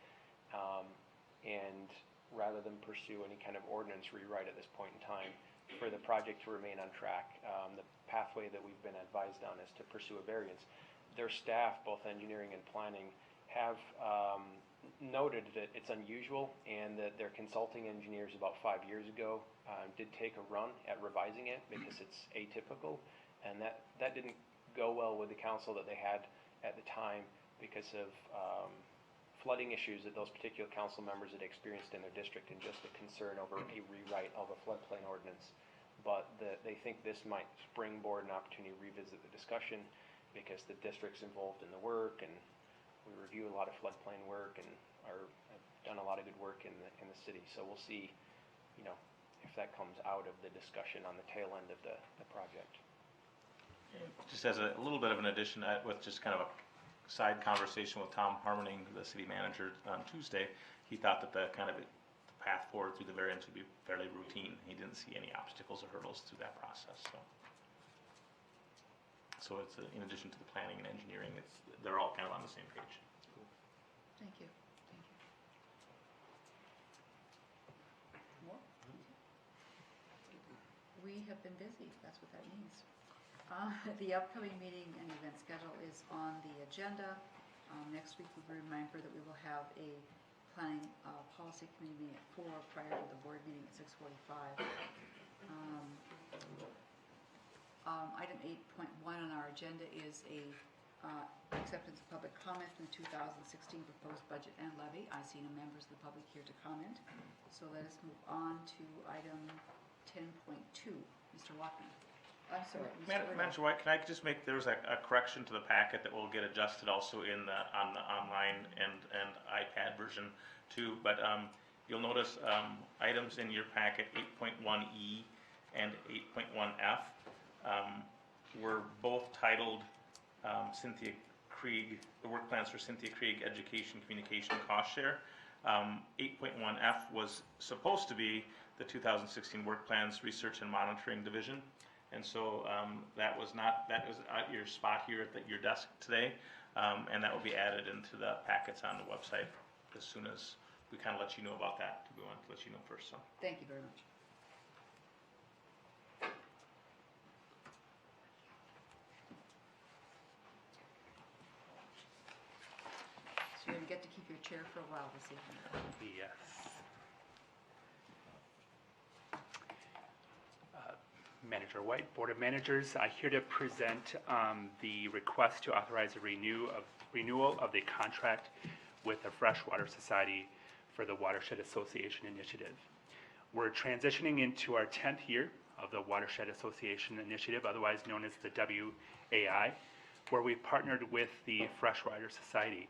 And rather than pursue any kind of ordinance rewrite at this point in time, for the project to remain on track, the pathway that we've been advised on is to pursue a variance. Their staff, both engineering and planning, have noted that it's unusual, and that their consulting engineers about 5 years ago did take a run at revising it because it's atypical, and that didn't go well with the council that they had at the time because of flooding issues that those particular council members had experienced in their district, and just a concern over a rewrite of a floodplain ordinance. But they think this might springboard an opportunity to revisit the discussion, because the district's involved in the work, and we review a lot of floodplain work and have done a lot of good work in the city. So we'll see, you know, if that comes out of the discussion on the tail end of the project. Just as a little bit of an addition, with just kind of a side conversation with Tom Harmoning, the city manager, on Tuesday, he thought that the kind of the path forward through the variance would be fairly routine. He didn't see any obstacles or hurdles through that process. So it's in addition to the planning and engineering, they're all kind of on the same page. Thank you. Thank you. More? We have been busy, that's what that means. The upcoming meeting and event schedule is on the agenda. Next week, we remember that we will have a planning policy committee meeting at 4 prior to the board meeting at 6:45. Item 8.1 on our agenda is a acceptance of public comment from the 2016 proposed budget and levy. I see no members of the public here to comment. So let us move on to item 10.2. Mr. Walkman. I'm sorry, Mr. Manager White, can I just make, there's a correction to the packet that will get adjusted also on the online and iPad version too, but you'll notice items in your packet 8.1E and 8.1F were both titled Cynthia Krieg, the work plans for Cynthia Krieg Education Communication Cost Share. 8.1F was supposed to be the 2016 Work Plans Research and Monitoring Division. And so that was at your spot here at your desk today, and that will be added into the packets on the website as soon as we kind of let you know about that. We want to let you know first. So Thank you very much. So you're going to get to keep your chair for a while this evening. Yes. Manager White, Board of Managers. I'm here to present the request to authorize a renewal of the contract with the Freshwater Society for the Watershed Association Initiative. We're transitioning into our 10th year of the Watershed Association Initiative, otherwise known as the WAI, where we partnered with the Freshwater Society.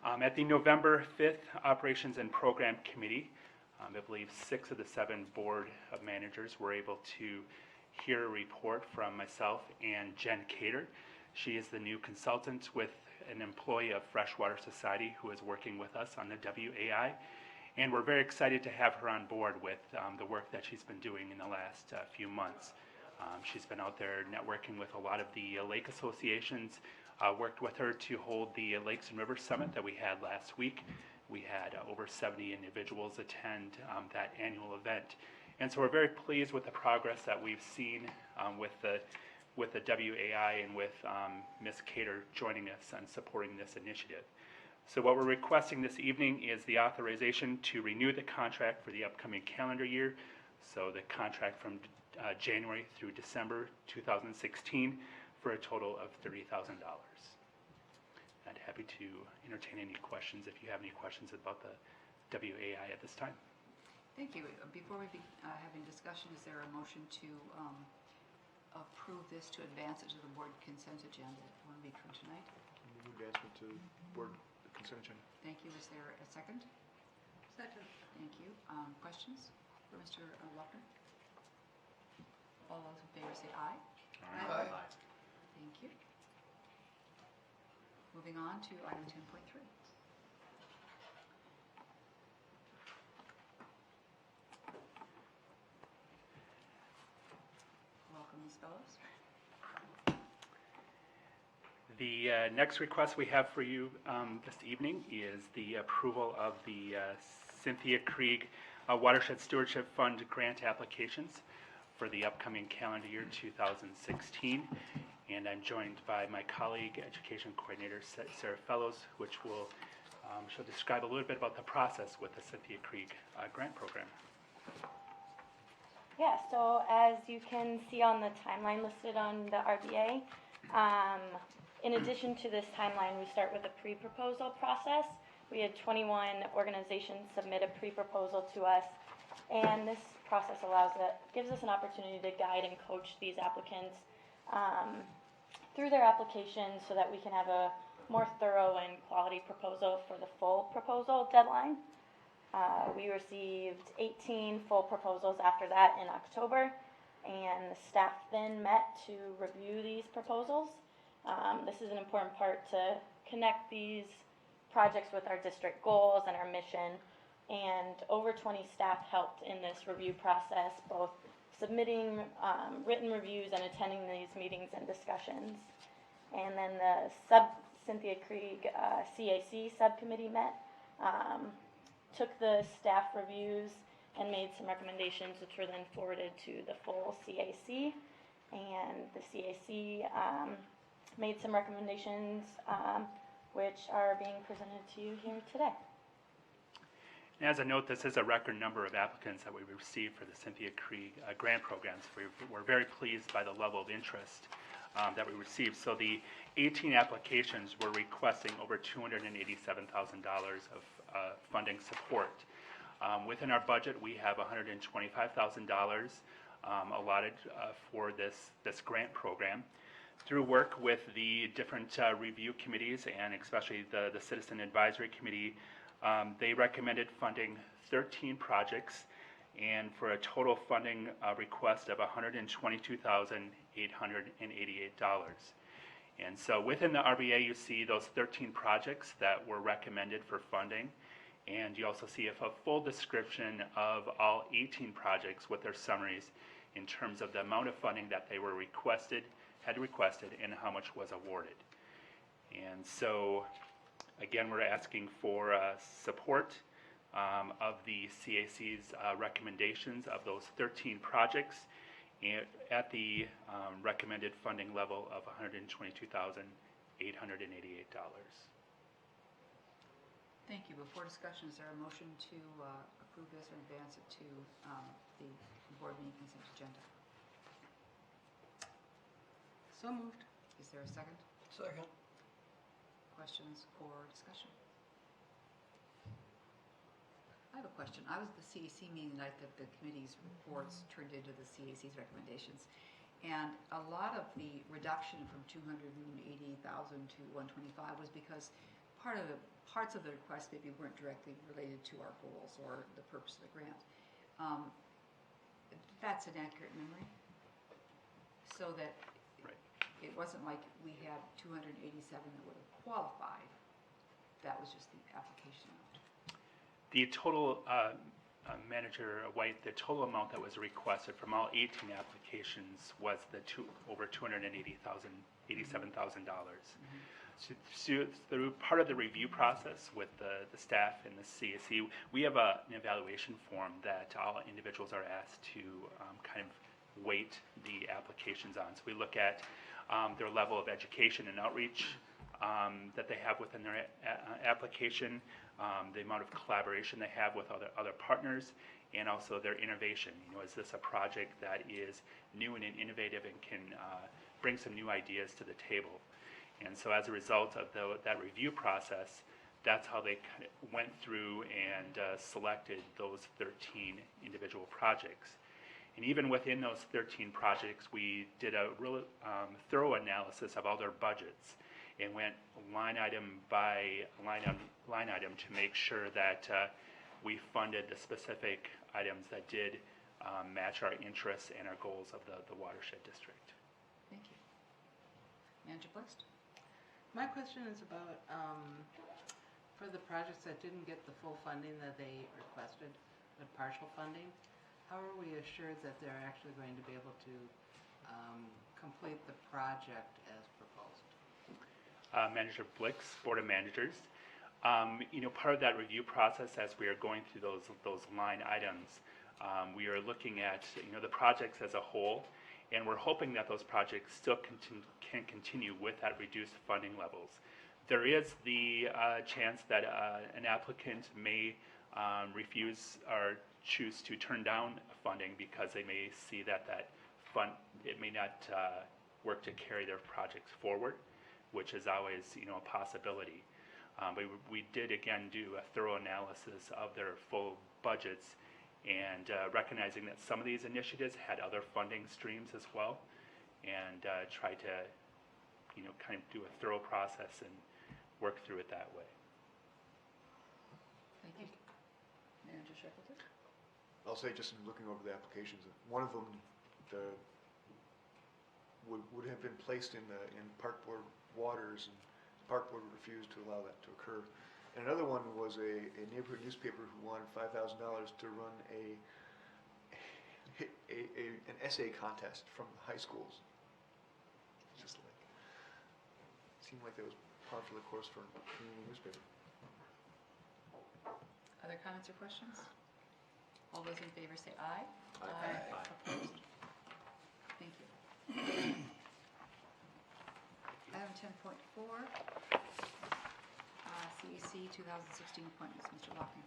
At the November 5th Operations and Program Committee, I believe 6 of the 7 Board of Managers were able to hear a report from myself and Jen Cater. She is the new consultant with an employee of Freshwater Society who is working with us on the WAI. And we're very excited to have her on board with the work that she's been doing in the last few months. She's been out there networking with a lot of the lake associations, worked with her to hold the Lakes and Rivers Summit that we had last week. We had over 70 individuals attend that annual event. And so we're very pleased with the progress that we've seen with the WAI and with Ms. Cater joining us and supporting this initiative. So what we're requesting this evening is the authorization to renew the contract for the upcoming calendar year. So the contract from January through December 2016 for a total of $30,000. I'd happy to entertain any questions if you have any questions about the WAI at this time. Thank you. Before we be having discussion, is there a motion to approve this to advance it to the board consent agenda? Want to be for tonight? Move advancement to board consent agenda. Thank you. Is there a second? Second. Thank you. Questions for Mr. Luckner? All those in favor say aye. Aye. Thank you. Moving on to item 10.3. Welcome, Ms. Fellows. The next request we have for you this evening is the approval of the Cynthia Krieg Watershed Stewardship Fund grant applications for the upcoming calendar year 2016. And I'm joined by my colleague, Education Coordinator Sarah Fellows, which she'll describe a little bit about the process with the Cynthia Krieg grant program. Yeah, so as you can see on the timeline listed on the RBA, in addition to this timeline, we start with a pre-proposal process. We had 21 organizations submit a pre-proposal to us, and this process gives us an opportunity to guide and coach these applicants through their applications so that we can have a more thorough and quality proposal for the full proposal deadline. We received 18 full proposals after that in October, and the staff then met to review these proposals. This is an important part to connect these projects with our district goals and our mission, and over 20 staff helped in this review process, both submitting written reviews and attending these meetings and discussions. And then the Cynthia Krieg CAC subcommittee met, took the staff reviews and made some recommendations which were then forwarded to the full CAC, and the CAC made some recommendations which are being presented to you here today. And as a note, this is a record number of applicants that we received for the Cynthia Krieg grant programs. We're very pleased by the level of interest that we received. So the 18 applications were requesting over $287,000 of funding support. Within our budget, we have $125,000 allotted for this grant program. Through work with the different review committees and especially the Citizen Advisory Committee, they recommended funding 13 projects and for a total funding request of $122,888. And so within the RBA, you see those 13 projects that were recommended for funding, and you also see a full description of all 18 projects with their summaries in terms of the amount of funding that they were had requested and how much was awarded. And so again, we're asking for support of the CAC's recommendations of those 13 projects at the recommended funding level of $122,888. Thank you. Before discussion, is there a motion to approve this or advance it to the board meeting consent agenda? So moved. Is there a second? Second. Questions or discussion? I have a question. I was at the CAC meeting the night that the committee's reports turned into the CAC's recommendations. And a lot of the reduction from 280,000 to 125 was because parts of the request maybe weren't directly related to our goals or the purpose of the grant. That's an accurate memory. So that Right. it wasn't like we had 287 that would have qualified. That was just the application amount. The total, Manager White, the total amount that was requested from all 18 applications was over $287,000. So through part of the review process with the staff and the CSE, we have an evaluation form that all individuals are asked to kind of weight the applications on. So we look at their level of education and outreach that they have within their application, the amount of collaboration they have with other partners, and also their innovation. You know, is this a project that is new and innovative and can bring some new ideas to the table? And so as a result of that review process, that's how they kind of went through and selected those 13 individual projects. And even within those 13 projects, we did a real thorough analysis of all their budgets and went line item by line item to make sure that we funded the specific items that did match our interests and our goals of the watershed district. Thank you. Manager Blixt? My question is about, for the projects that didn't get the full funding that they requested, but partial funding, how are we assured that they're actually going to be able to complete the project as proposed? Manager Blix, Board of Managers. You know, part of that review process as we are going through those line items, we are looking at, you know, the projects as a whole, and we're hoping that those projects still can continue with that reduced funding levels. There is the chance that an applicant may refuse or choose to turn down funding because they may see that fund, it may not work to carry their projects forward, which is always, you know, a possibility. But we did again do a thorough analysis of their full budgets and recognizing that some of these initiatives had other funding streams as well, and try to, you know, kind of do a thorough process and work through it that way. Thank you. Manager Shackleton? I'll say, just in looking over the applications, one of them would have been placed in Park Board waters, and the Park Board refused to allow that to occur. And another one was a neighborhood newspaper who wanted $5,000 to run an essay contest from the high schools. It's just like, it seemed like that was par for the course for a community newspaper. Other comments or questions? All those in favor say aye. Aye. Opposed? Thank you. Item 10.4, CAC 2016 appointments. Mr. Locken.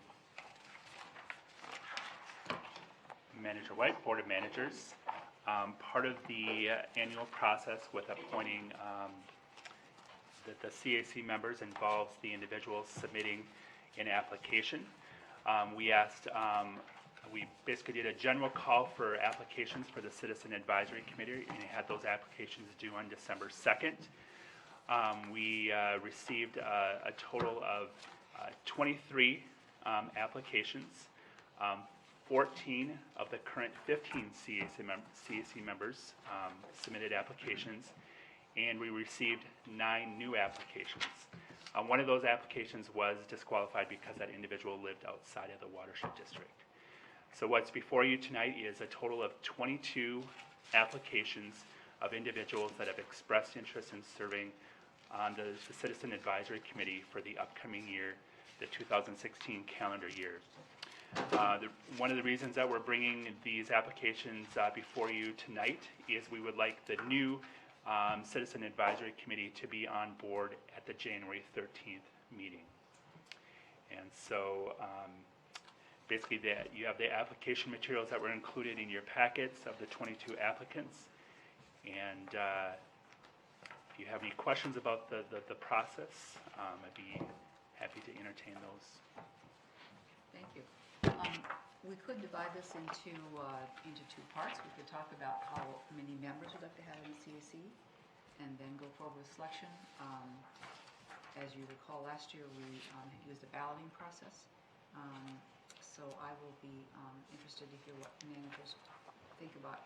Manager White, Board of Managers. Part of the annual process with appointing the CAC members involves the individuals submitting an application. We basically did a general call for applications for the Citizen Advisory Committee, and had those applications due on December 2nd. We received a total of 23 applications. 14 of the current 15 CAC members submitted applications, and we received 9 new applications. One of those applications was disqualified because that individual lived outside of the watershed district. So what's before you tonight is a total of 22 applications of individuals that have expressed interest in serving on the Citizen Advisory Committee for the upcoming year, the 2016 calendar year. One of the reasons that we're bringing these applications before you tonight is we would like the new Citizen Advisory Committee to be on board at the January 13th meeting. And so basically you have the application materials that were included in your packets of the 22 applicants. And If you have any questions about the process, I'd be happy to entertain those. Thank you. We could divide this into two parts. We could talk about how many members we'd like to have in the CAC, and then go forward with selection. As you recall, last year we used a balloting process. So I will be interested to hear what managers think about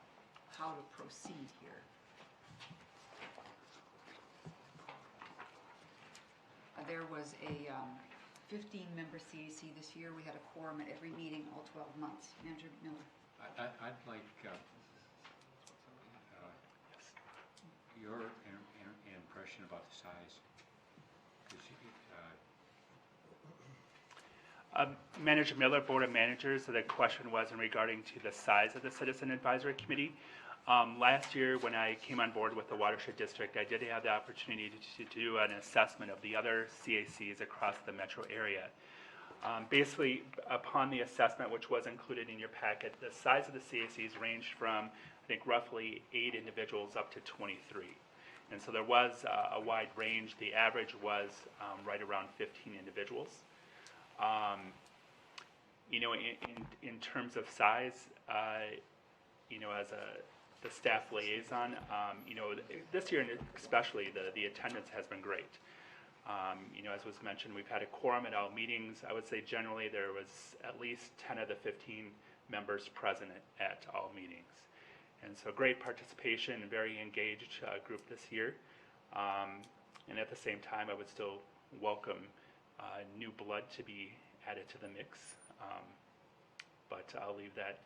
how to proceed here. There was a 15-member CAC this year. We had a quorum at every meeting, all 12 months. Manager Miller. I'd like your impression about the size. 'Cause Manager Miller, Board of Managers, so the question was in regarding to the size of the Citizen Advisory Committee. Last year, when I came on board with the Watershed District, I did have the opportunity to do an assessment of the other CACs across the metro area. Basically, upon the assessment, which was included in your packet, the size of the CACs ranged from, I think, roughly 8 individuals up to 23. And so there was a wide range. The average was right around 15 individuals. You know, in terms of size, you know, as the staff liaison, you know, this year especially, the attendance has been great. You know, as was mentioned, we've had a quorum at all meetings. I would say generally there was at least 10 of the 15 members present at all meetings. And so great participation and very engaged group this year. And at the same time, I would still welcome new blood to be added to the mix. But I'll leave that,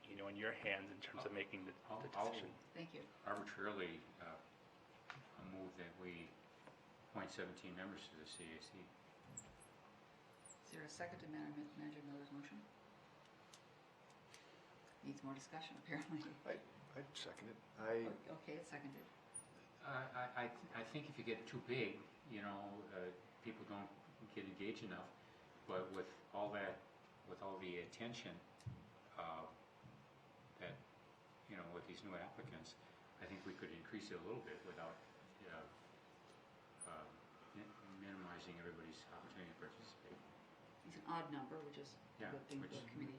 you know, in your hands in terms of making the decision. Thank you. arbitrarily move that we appoint 17 members to the CAC. Is there a second to Manager Miller's motion? Needs more discussion, apparently. I'd second it. Okay, it's seconded. I think if you get too big, you know, people don't get engaged enough. But with all the attention that, you know, with these new applicants, I think we could increase it a little bit without minimizing everybody's opportunity to participate. It's an odd number, which is a good thing for the committee.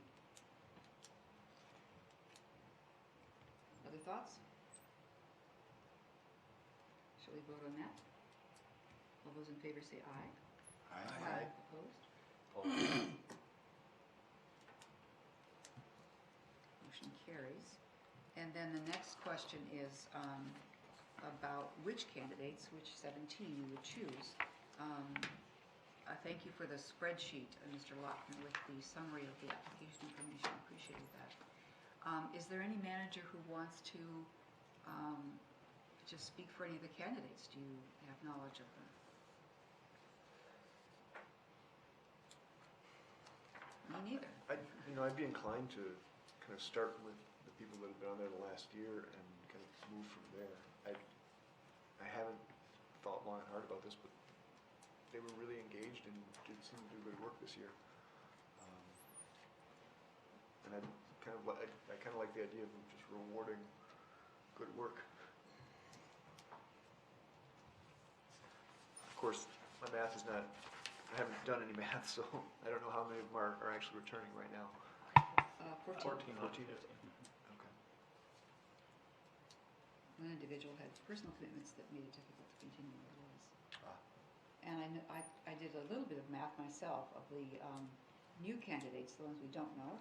Other thoughts? Shall we vote on that? All those in favor say aye. Aye. Opposed? Motion carries. And then the next question is about which candidates, which 17 you would choose. I thank you for the spreadsheet, Mr. Lochner, with the summary of the application information. I appreciated that. Is there any manager who wants to just speak for any of the candidates? Do you have knowledge of them? Me neither. I'd be inclined to kind of start with the people that have been on there the last year and kind of move from there. I haven't thought long and hard about this, but they were really engaged and did seem to do good work this year. And I kind of like the idea of just rewarding good work. Of course, my math is not. I haven't done any math, so I don't know how many of them are actually returning right now. 14. 14. Okay. One individual had personal commitments that made it difficult to continue otherwise. Ah. And I did a little bit of math myself of the new candidates, the ones we don't know.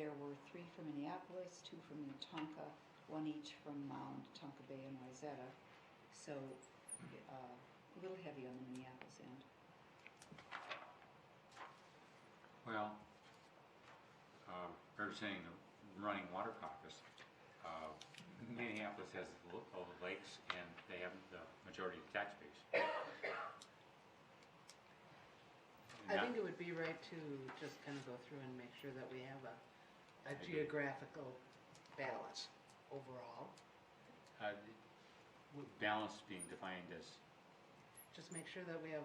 There were 3 from Minneapolis, 2 from Minnetonka, 1 each from Mound, Tonka Bay, and Wayzata. So a little heavy on the Minneapolis end. Well, representing the running water caucus, Minneapolis has the lakes and they have the majority of the tax base. I think it would be right to just kind of go through and make sure that we have a geographical balance overall. Balance being defined as, Just make sure that we have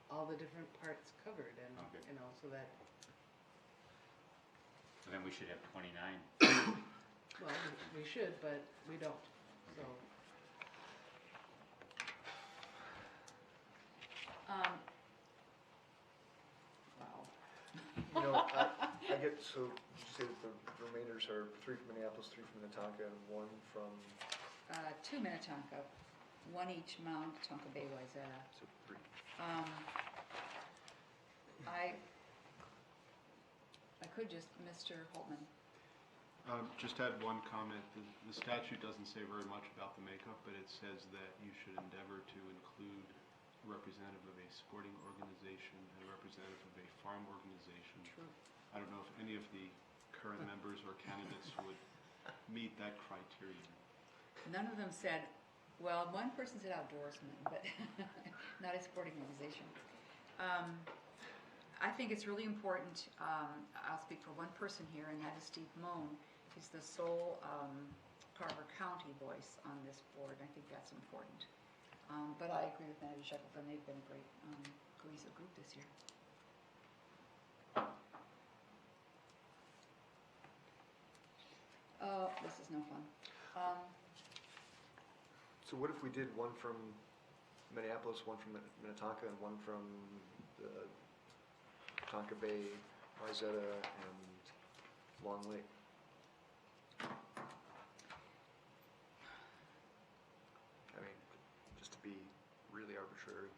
all the different parts covered and, Okay. you know, so that, so then we should have 29. well, we should, but we don't, so. Wow. You know, I get, so did you say that the remainders are 3 from Minneapolis, 3 from Minnetonka, and 1 from, 2 Minnetonka, 1 each Mound, Tonka Bay, Wayzata. so 3. I could just, Mr. Holtman, Just had one comment. The statute doesn't say very much about the makeup, but it says that you should endeavor to include a representative of a sporting organization and a representative of a farm organization. true. I don't know if any of the current members or candidates would meet that criterion. None of them said, well, one person said outdoorsman, but not a sporting organization. I think it's really important, I'll speak for one person here, and that is Steve Moan. He's the sole Carver County voice on this board, and I think that's important. But I agree with Manager Shackleton, they've been a great cohesive group this year. Oh, this is no fun. So what if we did 1 from Minneapolis, 1 from Minnetonka, and 1 from the Tonka Bay, Wayzata, and Long Lake? I mean, just to be really arbitrary.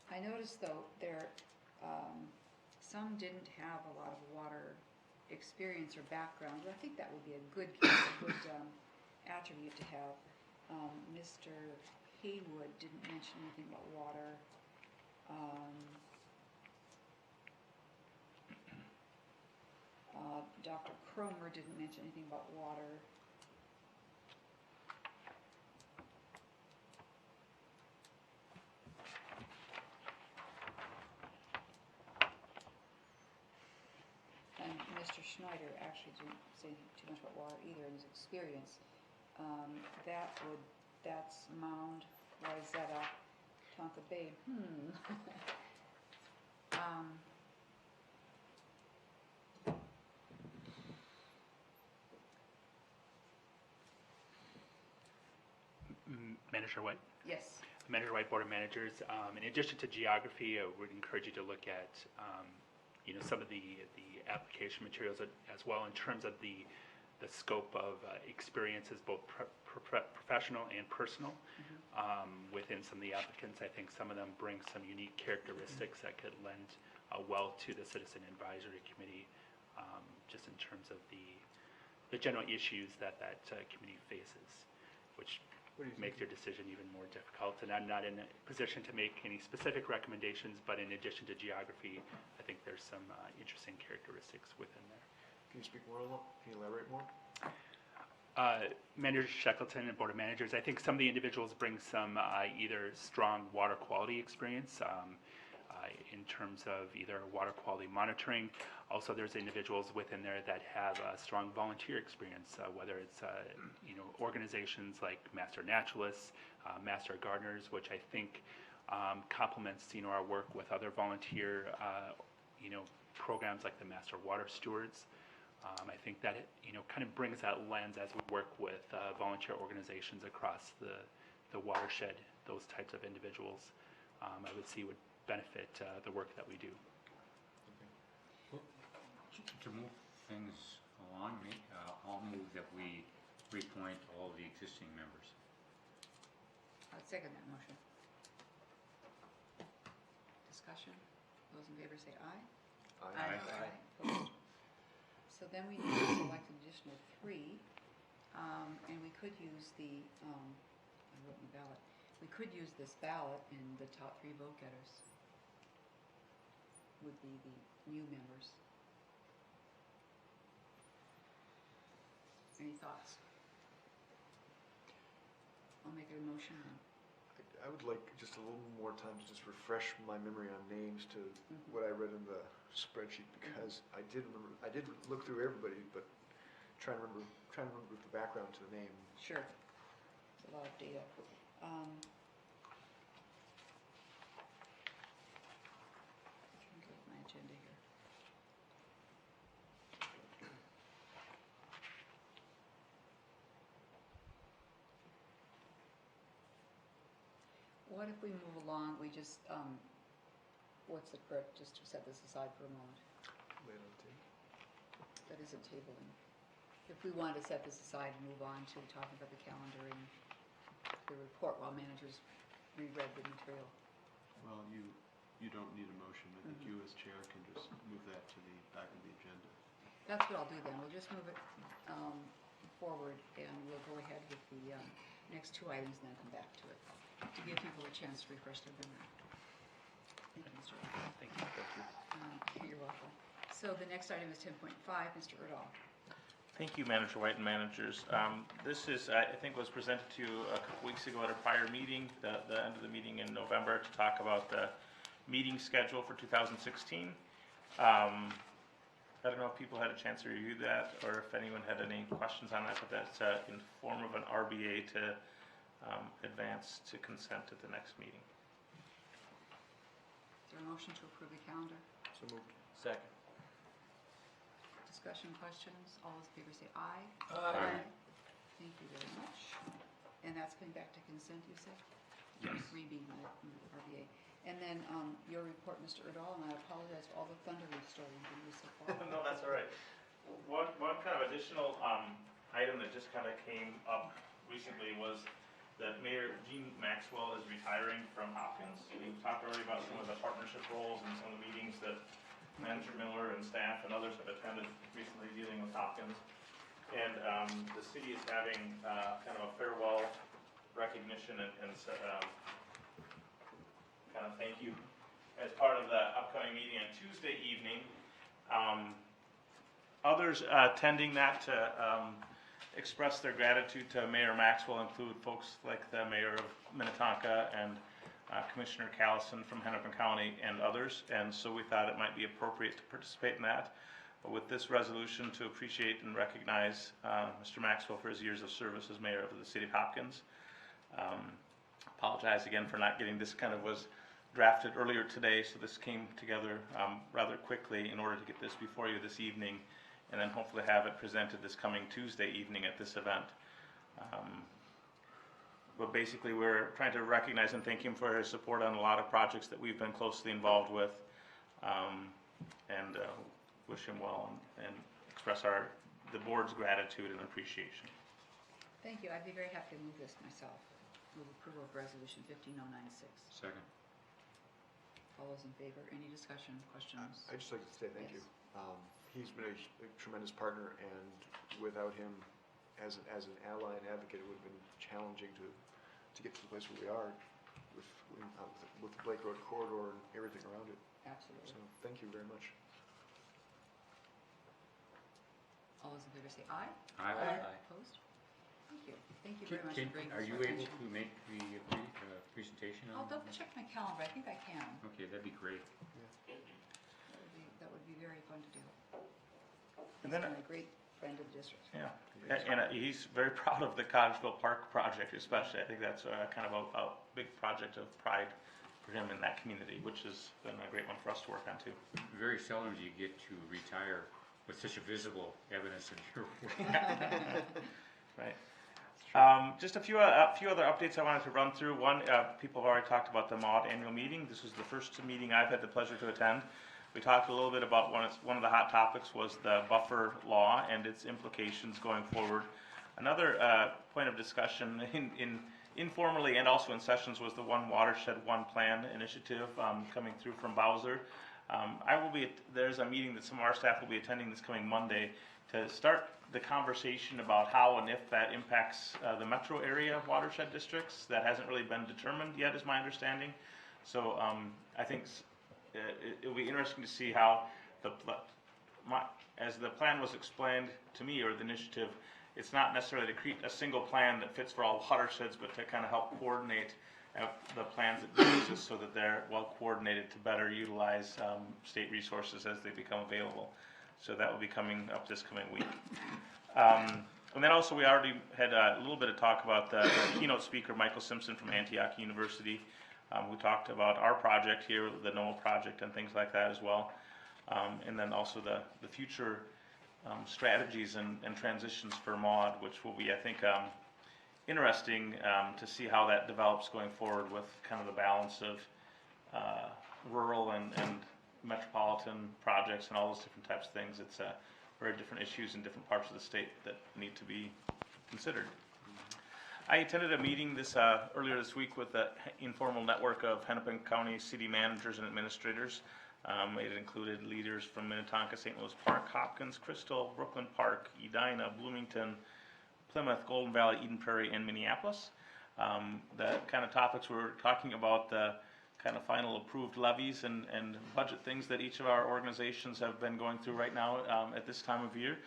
I noticed though, some didn't have a lot of water experience or background, but I think that would be a good attribute to have. Mr. Haywood didn't mention anything about water. Dr. Cromer didn't mention anything about water. And Mr. Schneider actually didn't say too much about water either in his experience. That's Mound, Wayzata, Tonka Bay. Manager White? Yes. Manager White, Board of Managers, in addition to geography, I would encourage you to look at, some of the application materials as well in terms of the scope of experiences, both professional and personal, within some of the applicants. I think some of them bring some unique characteristics that could lend well to the Citizen Advisory Committee, just in terms of the general issues that committee faces, which make their decision even more difficult. And I'm not in a position to make any specific recommendations, but in addition to geography, I think there's some interesting characteristics within there. Can you speak more on that? Can you elaborate more? Manager Shackleton and Board of Managers, I think some of the individuals bring some either strong water quality experience in terms of either water quality monitoring. Also, there's individuals within there that have strong volunteer experience, whether it's organizations like Master Naturalists, Master Gardeners, which I think complements our work with other volunteer programs like the Master Water Stewards. I think that kind of brings that lens as we work with volunteer organizations across the watershed. Those types of individuals I would see would benefit the work that we do. To move things along, I'll move that we reappoint all the existing members. I'd second that motion. Discussion? Those in favor say aye. Aye. Opposed? So then we need to select an additional 3, and we could use I wrote in the ballot, we could use this ballot and the top 3 vote getters would be the new members. Any thoughts? I'll make a motion then. I would like just a little more time to just refresh my memory on names to what I read in the spreadsheet, because I did look through everybody, but trying to remember the background to the name. Sure. It's a lot of data. Trying to get my agenda here. What if we move along, we just what's the correct, just to set this aside for a moment? Lay it on the table. That isn't tabling. If we wanted to set this aside and move on to talking about the calendar and the report while managers reread the material. Well, you don't need a motion. I think you as chair can just move that to the back of the agenda. That's what I'll do then. We'll just move it forward and we'll go ahead with the next two items and then come back to it, to give people a chance to refresh their memory. Thank you, Mr. Erdahl. Thank you. You're welcome. So the next item is 10.5, Mr. Erdahl. Thank you, Manager White and managers. This is, I think, was presented to you a couple weeks ago at a prior meeting, the end of the meeting in November, to talk about the meeting schedule for 2016. I don't know if people had a chance to review that, or if anyone had any questions on that, but that's in form of an RBA to advance to consent at the next meeting. Is there a motion to approve the calendar? So moved. Second. Discussion, questions? All those in favor say aye. Aye. Thank you very much. And that's coming back to consent, you said? Yes. 3B, RBA. And then your report, Mr. Erdahl, and I apologize for all the Thunder Leaf story you've been used so far. No, that's all right. One kind of additional item that just kind of came up recently was that Mayor Gene Maxwell is retiring from Hopkins. We talked already about some of the partnership roles and some of the meetings that Manager Miller and staff and others have attended recently dealing with Hopkins. And the city is having kind of a farewell recognition and kind of thank you as part of the upcoming meeting on Tuesday evening. Others attending that to express their gratitude to Mayor Maxwell include folks like the Mayor of Minnetonka and Commissioner Callison from Hennepin County and others, and so we thought it might be appropriate to participate in that. But with this resolution to appreciate and recognize Mr. Maxwell for his years of service as Mayor of the City of Hopkins. Apologize again for not getting this, kind of was drafted earlier today, so this came together rather quickly in order to get this before you this evening, and then hopefully have it presented this coming Tuesday evening at this event. But basically, we're trying to recognize and thank him for his support on a lot of projects that we've been closely involved with, and wish him well and express the board's gratitude and appreciation. Thank you. I'd be very happy to move this myself. Move approval of resolution 15096. Second. All those in favor? Any discussion, questions? I'd just like to say thank Yes. you. He's been a tremendous partner, and without him as an ally and advocate, it would have been challenging to get to the place where we are with the Blake Road corridor and everything around it. Absolutely. So thank you very much. All those in favor say aye. Aye. Opposed? Thank you. Thank you very much for bringing Are this you to our able attention. to make the presentation I'll on? double check my calendar. I think I can. Okay, that'd be great. That would be very fun to do. And He's then, been a great friend of the district. yeah, and he's very proud of the Cottageville Park project especially. I think that's kind of a big project of pride for him in that community, which has been a great one for us to work on too. Very seldom do you get to retire with such a visible evidence of your work. Right. Just a few other updates I wanted to run through. One, people have already talked about the MAUD annual meeting. This was the first meeting I've had the pleasure to attend. We talked a little bit about one of the hot topics was the buffer law and its implications going forward. Another point of discussion informally and also in sessions was the One Watershed, One Plan initiative coming through from Bowser. There's a meeting that some of our staff will be attending this coming Monday to start the conversation about how and if that impacts the metro area watershed districts. That hasn't really been determined yet, is my understanding. So I think it'll be interesting to see how as the plan was explained to me, or the initiative, it's not necessarily to create a single plan that fits for all watersheds, but to kind of help coordinate the plans that do exist so that they're well coordinated to better utilize state resources as they become available. So that will be coming up this coming week. And then also we already had a little bit of talk about the keynote speaker, Michael Simpson from Antioch University, who talked about our project here, the NOAA project and things like that as well. And then also the future strategies and transitions for MAUD, which will be, I think, interesting to see how that develops going forward with kind of the balance of rural and metropolitan projects and all those different types of things. It's very different issues in different parts of the state that need to be considered. I attended a meeting earlier this week with the informal network of Hennepin County city managers and administrators. It included leaders from Minnetonka, St. Louis Park, Hopkins, Crystal, Brooklyn Park, Edina, Bloomington, Plymouth, Golden Valley, Eden Prairie, and Minneapolis. The kind of topics we were talking about, the kind of final approved levies and budget things that each of our organizations have been going through right now at this time of year,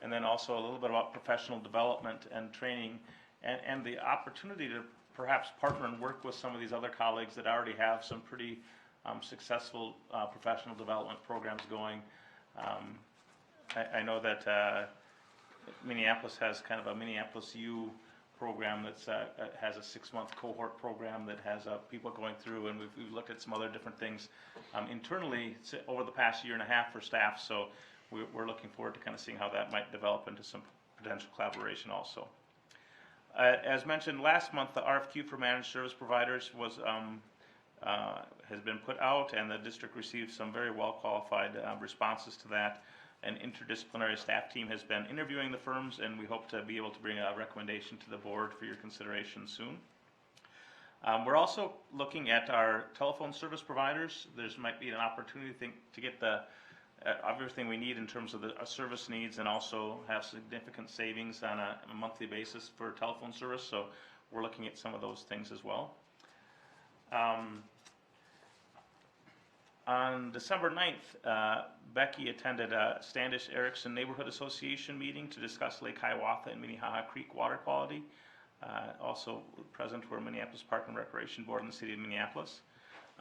and then also a little bit about professional development and training, and the opportunity to perhaps partner and work with some of these other colleagues that already have some pretty successful professional development programs going. I know that Minneapolis has kind of a Minneapolis U program that's has a 6-month cohort program that has people going through, and we've looked at some other different things internally over the past year and a half for staff, so we're looking forward to kind of seeing how that might develop into some potential collaboration also. As mentioned last month, the RFQ for managed service providers was has been put out, and the district received some very well qualified responses to that. An interdisciplinary staff team has been interviewing the firms, and we hope to be able to bring a recommendation to the board for your consideration soon. We're also looking at our telephone service providers. There's might be an opportunity to get everything we need in terms of the service needs, and also have significant savings on a monthly basis for telephone service. So we're looking at some of those things as well. On December 9th, Becky attended a Standish Erickson Neighborhood Association meeting to discuss Lake Hiawatha and Minnehaha Creek water quality. Also present were Minneapolis Park and Recreation Board and the City of Minneapolis.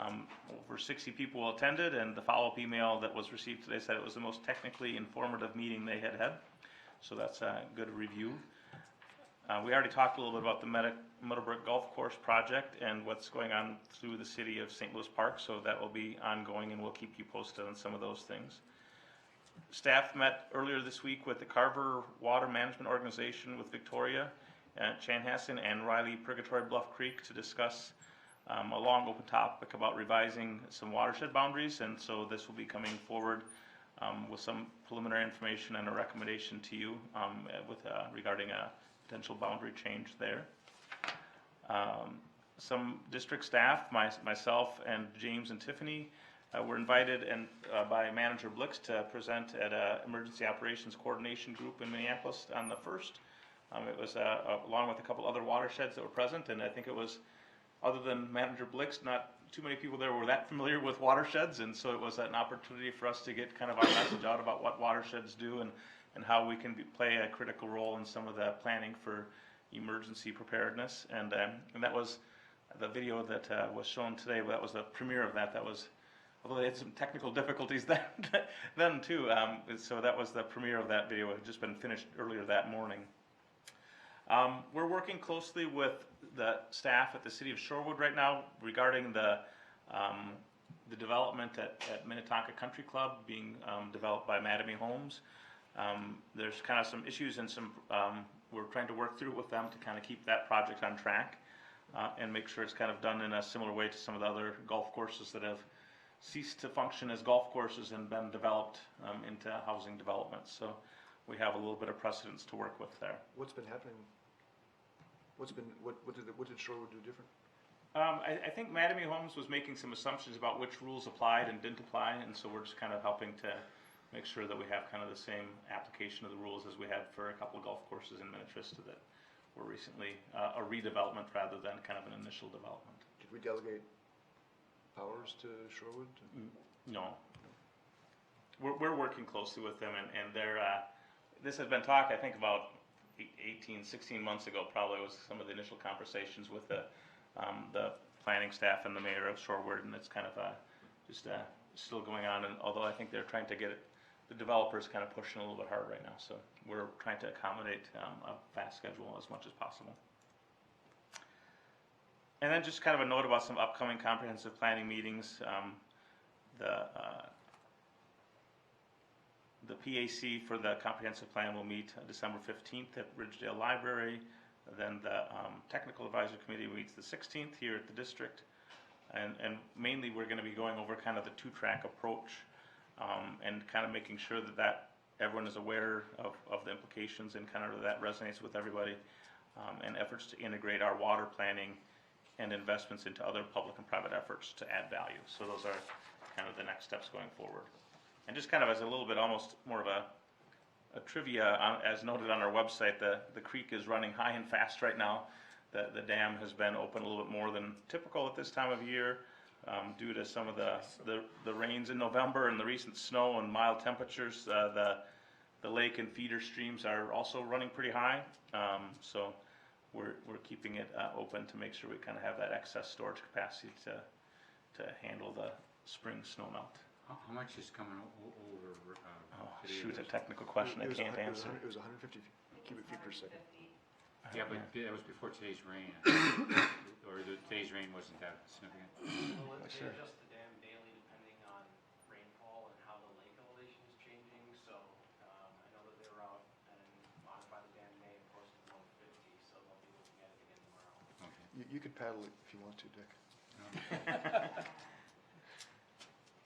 Over 60 people attended, and the follow-up email that was received today said it was the most technically informative meeting they had. So that's a good review. We already talked a little bit about the Meadowbrook Golf Course project and what's going on through the City of St. Louis Park, so that will be ongoing, and we'll keep you posted on some of those things. Staff met earlier this week with the Carver Water Management Organization with Victoria, Chanhassen, and Riley Purgatory Bluff Creek to discuss a long open topic about revising some watershed boundaries, and so this will be coming forward with some preliminary information and a recommendation to you regarding a potential boundary change there. Some district staff, myself and James and Tiffany, were invited by Manager Blix to present at an Emergency Operations Coordination Group in Minneapolis on the 1st. It was along with a couple other watersheds that were present, and I think it was, other than Manager Blix, not too many people there were that familiar with watersheds, and so it was an opportunity for us to get kind of our message out about what watersheds do and how we can play a critical role in some of the planning for emergency preparedness. And that was the video that was shown today. That was the premiere of that. That was, although they had some technical difficulties then too. So that was the premiere of that video. It had just been finished earlier that morning. We're working closely with the staff at the City of Shorewood right now regarding the development at Minnetonka Country Club being developed by Mattamy Homes. There's kind of some issues and we're trying to work through with them to kind of keep that project on track and make sure it's kind of done in a similar way to some of the other golf courses that have ceased to function as golf courses and been developed into housing developments. So we have a little bit of precedence to work with there. What's been happening? What did Shorewood do different? I think Mattamy Homes was making some assumptions about which rules applied and didn't apply, and so we're just kind of helping to make sure that we have kind of the same application of the rules as we had for a couple of golf courses in Minnetrista that were recently a redevelopment rather than kind of an initial development. Did we delegate powers to Shorewood? No. We're working closely with them, and they're, this has been talked, I think, about 16 months ago, probably was some of the initial conversations with the planning staff and the mayor of Shorewood, and it's kind of still going on, and although I think they're trying to get it, the developers kind of pushing a little bit hard right now, so we're trying to accommodate a fast schedule as much as possible. And then just kind of a note about some upcoming comprehensive planning meetings. The PAC for the comprehensive plan will meet December 15th at Ridgedale Library. Then the Technical Advisory Committee meets the 16th here at the district. And mainly, we're gonna be going over kind of the two-track approach, and kind of making sure that everyone is aware of the implications and kind of that resonates with everybody, and efforts to integrate our water planning and investments into other public and private efforts to add value. So those are kind of the next steps going forward. And just kind of as a little bit, almost more of a trivia, as noted on our website, the creek is running high and fast right now. The dam has been open a little bit more than typical at this time of year, due to some of the rains in November and the recent snow and mild temperatures. The lake and feeder streams are also running pretty high, so we're keeping it open to make sure we kind of have that excess storage capacity to handle the spring snow melt. How much is coming over Oh, today? shoot, a technical question I It was can't 100 answer. It was 150 cubic feet per second. Yeah, but that was before today's rain. Or today's rain wasn't that significant? Well, Like, they sure. adjust the dam daily depending on rainfall and how the lake elevation is changing, so, I know that they were out and modified the dam today and posted 150, so they'll be looking at it again tomorrow. Okay. You could paddle it if you want to, Dick.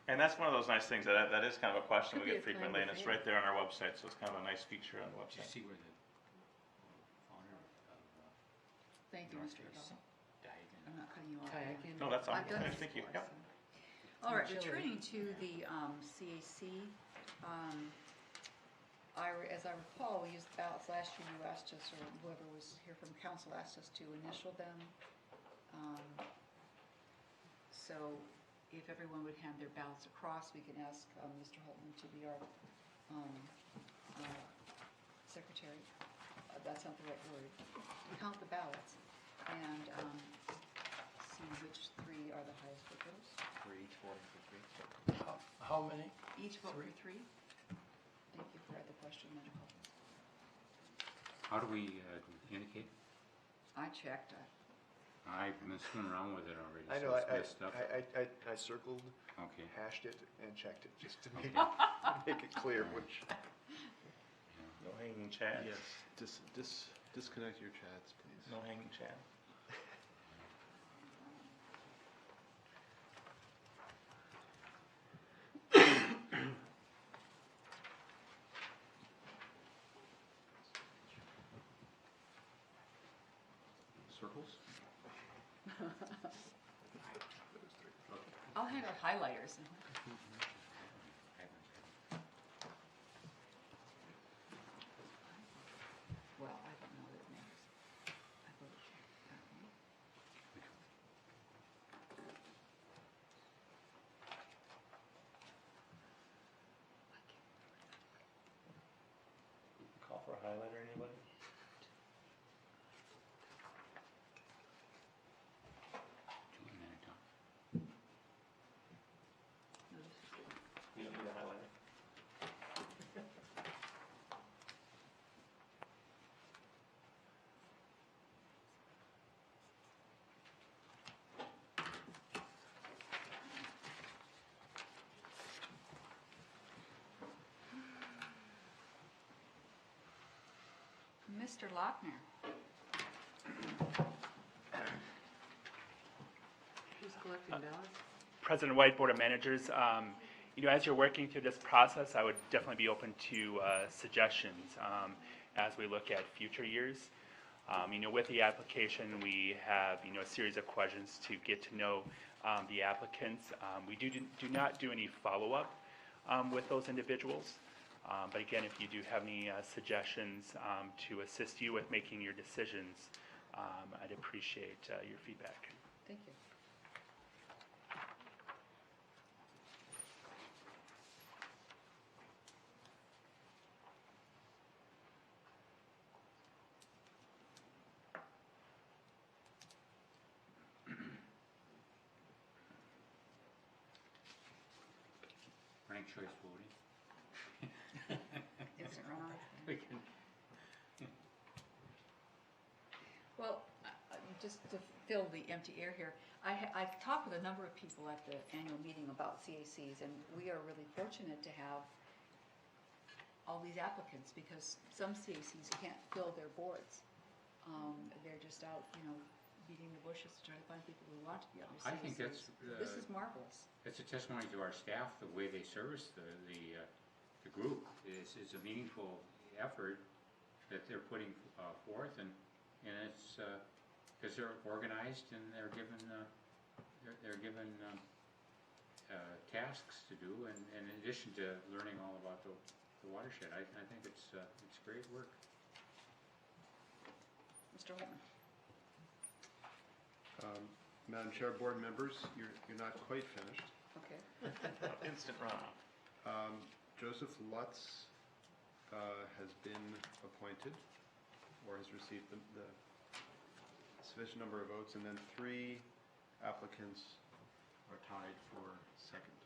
And that's one of those nice things, that is kind of a question Could we be get a time frequently, and to it's fail. right there on our website, so it's kind of a nice feature on the Did you website. see where the owner of Thank you, Mr. Northeast Rebel. died? I'm not cutting you off. Kayaking. No, that's all. I've done Okay, this thank you. before, Yep. so. All right, Chili. returning to the CAC, as I recall, we used ballots last year. You asked us, or whoever was here from council asked us to initial them. So if everyone would hand their ballots across, we can ask Mr. Holtman to be our secretary. That's not the right word. Count the ballots and see which three are the highest votes. For each voting for three. How many? Each vote for three. Thank you for the question, Mr. Holtman. How do we indicate? I checked. I've been swimming around with it already, I so know, it's messed up. I circled, Okay. hashed it, and checked it, just to Okay. make it clear which. No hanging chads. Yes, disconnect your chats, please. No hanging chad. Circles? I'll hand out highlighters. Well, I don't know that it matters. I voted that one. Call for a highlighter, anybody? Doing that, Tom. No, this is good. You don't need a highlighter. Mr. Lochner. Who's collecting ballots? President White, Board of Managers, as you're working through this process, I would definitely be open to suggestions as we look at future years. With the application, we have, a series of questions to get to know the applicants. We do not do any follow-up with those individuals. But again, if you do have any suggestions to assist you with making your decisions, I'd appreciate your feedback. Thank you. Ranked choice voting. Is it wrong? We can- Well, just to fill the empty air here, I've talked with a number of people at the annual meeting about CACs, and we are really fortunate to have all these applicants, because some CACs can't fill their boards. They're just out, beating the bushes to try to find people who want to be on the I think CACs. This is marvelous. It's a testimony to our staff, the way they service the group is a meaningful effort that they're putting forth, and it's because they're organized and they're given tasks to do, and in addition to learning all about the watershed, I think it's great work. Mr. Holman? Madam Chair, board members, you're not quite finished. Okay. Instant runoff. Joseph Lutz has been appointed, or has received the sufficient number of votes, and then 3 applicants are tied for second,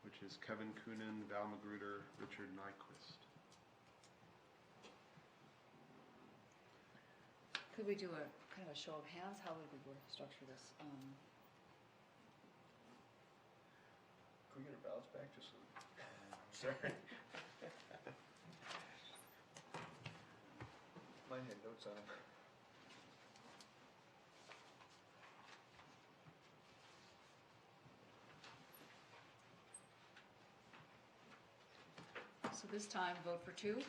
which is Kevin Coonan, Val Magruder, Richard Nyquist. Could we do a kind of a show of hands? How would we structure this? Can we get our ballots back just so? Sorry. Mine had notes on them. So this time, vote for 2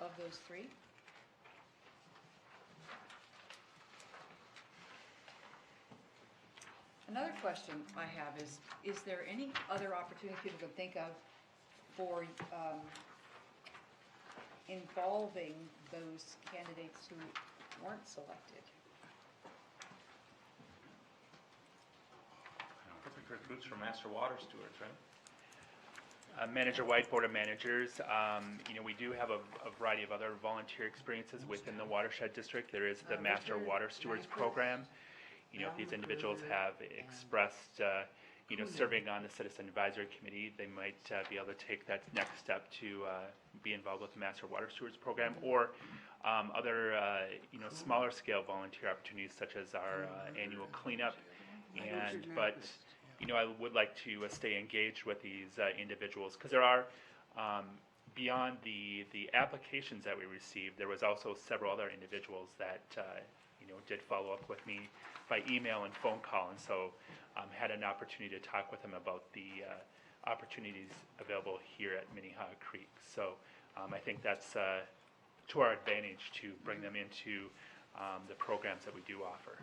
of those 3. Another question I have is there any other opportunity people can think of for involving those candidates who weren't selected? Looking for recruits for master water stewards, right? Manager White, Board of Managers, we do have a variety of other volunteer experiences within the watershed district. There is the Master Richard Water Stewards Nyquist. Program. If these individuals have expressed, serving on the Citizen Advisory Committee, they might be able to take that next step to be involved with the Master Water Stewards Program, or other, smaller scale volunteer opportunities such as our annual cleanup. But I would like to stay engaged with these individuals, because there are, beyond the applications that we received, there was also several other individuals that did follow up with me by email and phone call, and so had an opportunity to talk with them about the opportunities available here at Minnehaha Creek. So I think that's to our advantage to bring them into the programs that we do offer.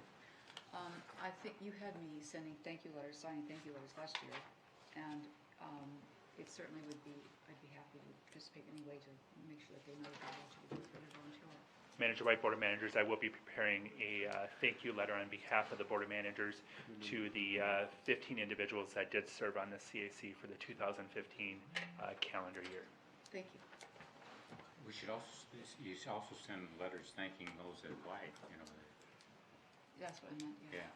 I think you had me signing thank you letters last year, and it certainly would be, I'd be happy to participate in any way to make sure that they know that they want to do volunteer work. Manager White, Board of Managers, I will be preparing a thank you letter on behalf of the Board of Managers to the 15 individuals that did serve on the CAC for the 2015 calendar year. Thank you. We should you should also send letters thanking those that applied, That's what I meant, yeah. Yeah.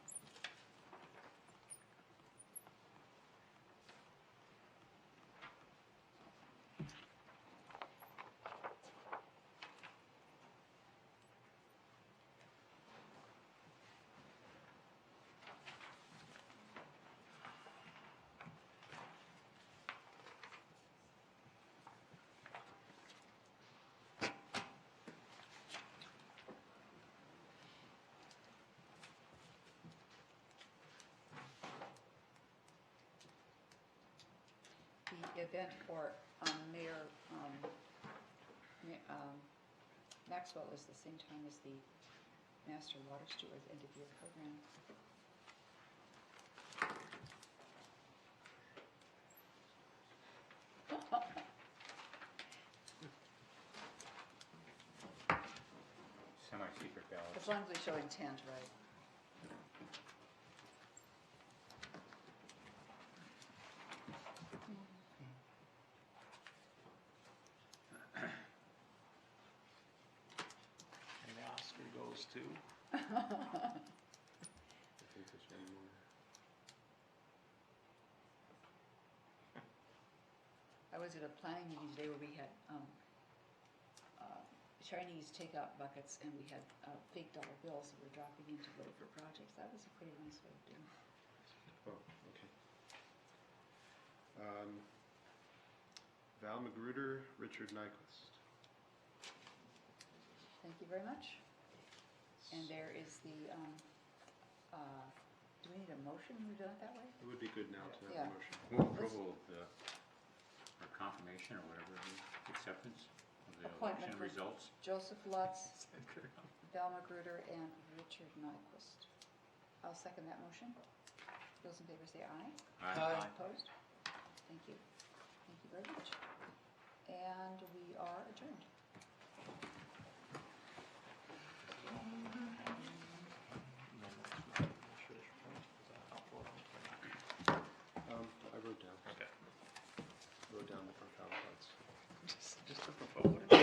The event for Mayor Maxwell is the same time as the Master Water Stewards end of year program. Semi-secret ballots. As long as we show intent, right? And the Oscar goes to? I think there's one more. I was at a planning meeting today where we had Chinese takeout buckets, and we had fake dollar bills that were dropping in to vote for projects. That was a pretty nice way of doing it. Oh, okay. Val Magruder, Richard Nyquist. Thank you very much. And there is the, do we need a motion? We've done it that way? It would be good now to have Yeah. a motion. Move approval of the, or confirmation or whatever it is, acceptance of the Appointment election for- results. Joseph Lutz, Val Magruder, and Richard Nyquist. I'll second that motion. Those in favor say aye. Aye. Opposed? Thank you. Thank you very much. And we are adjourned. I wrote down. Okay. Wrote down the profound parts. Just to propose.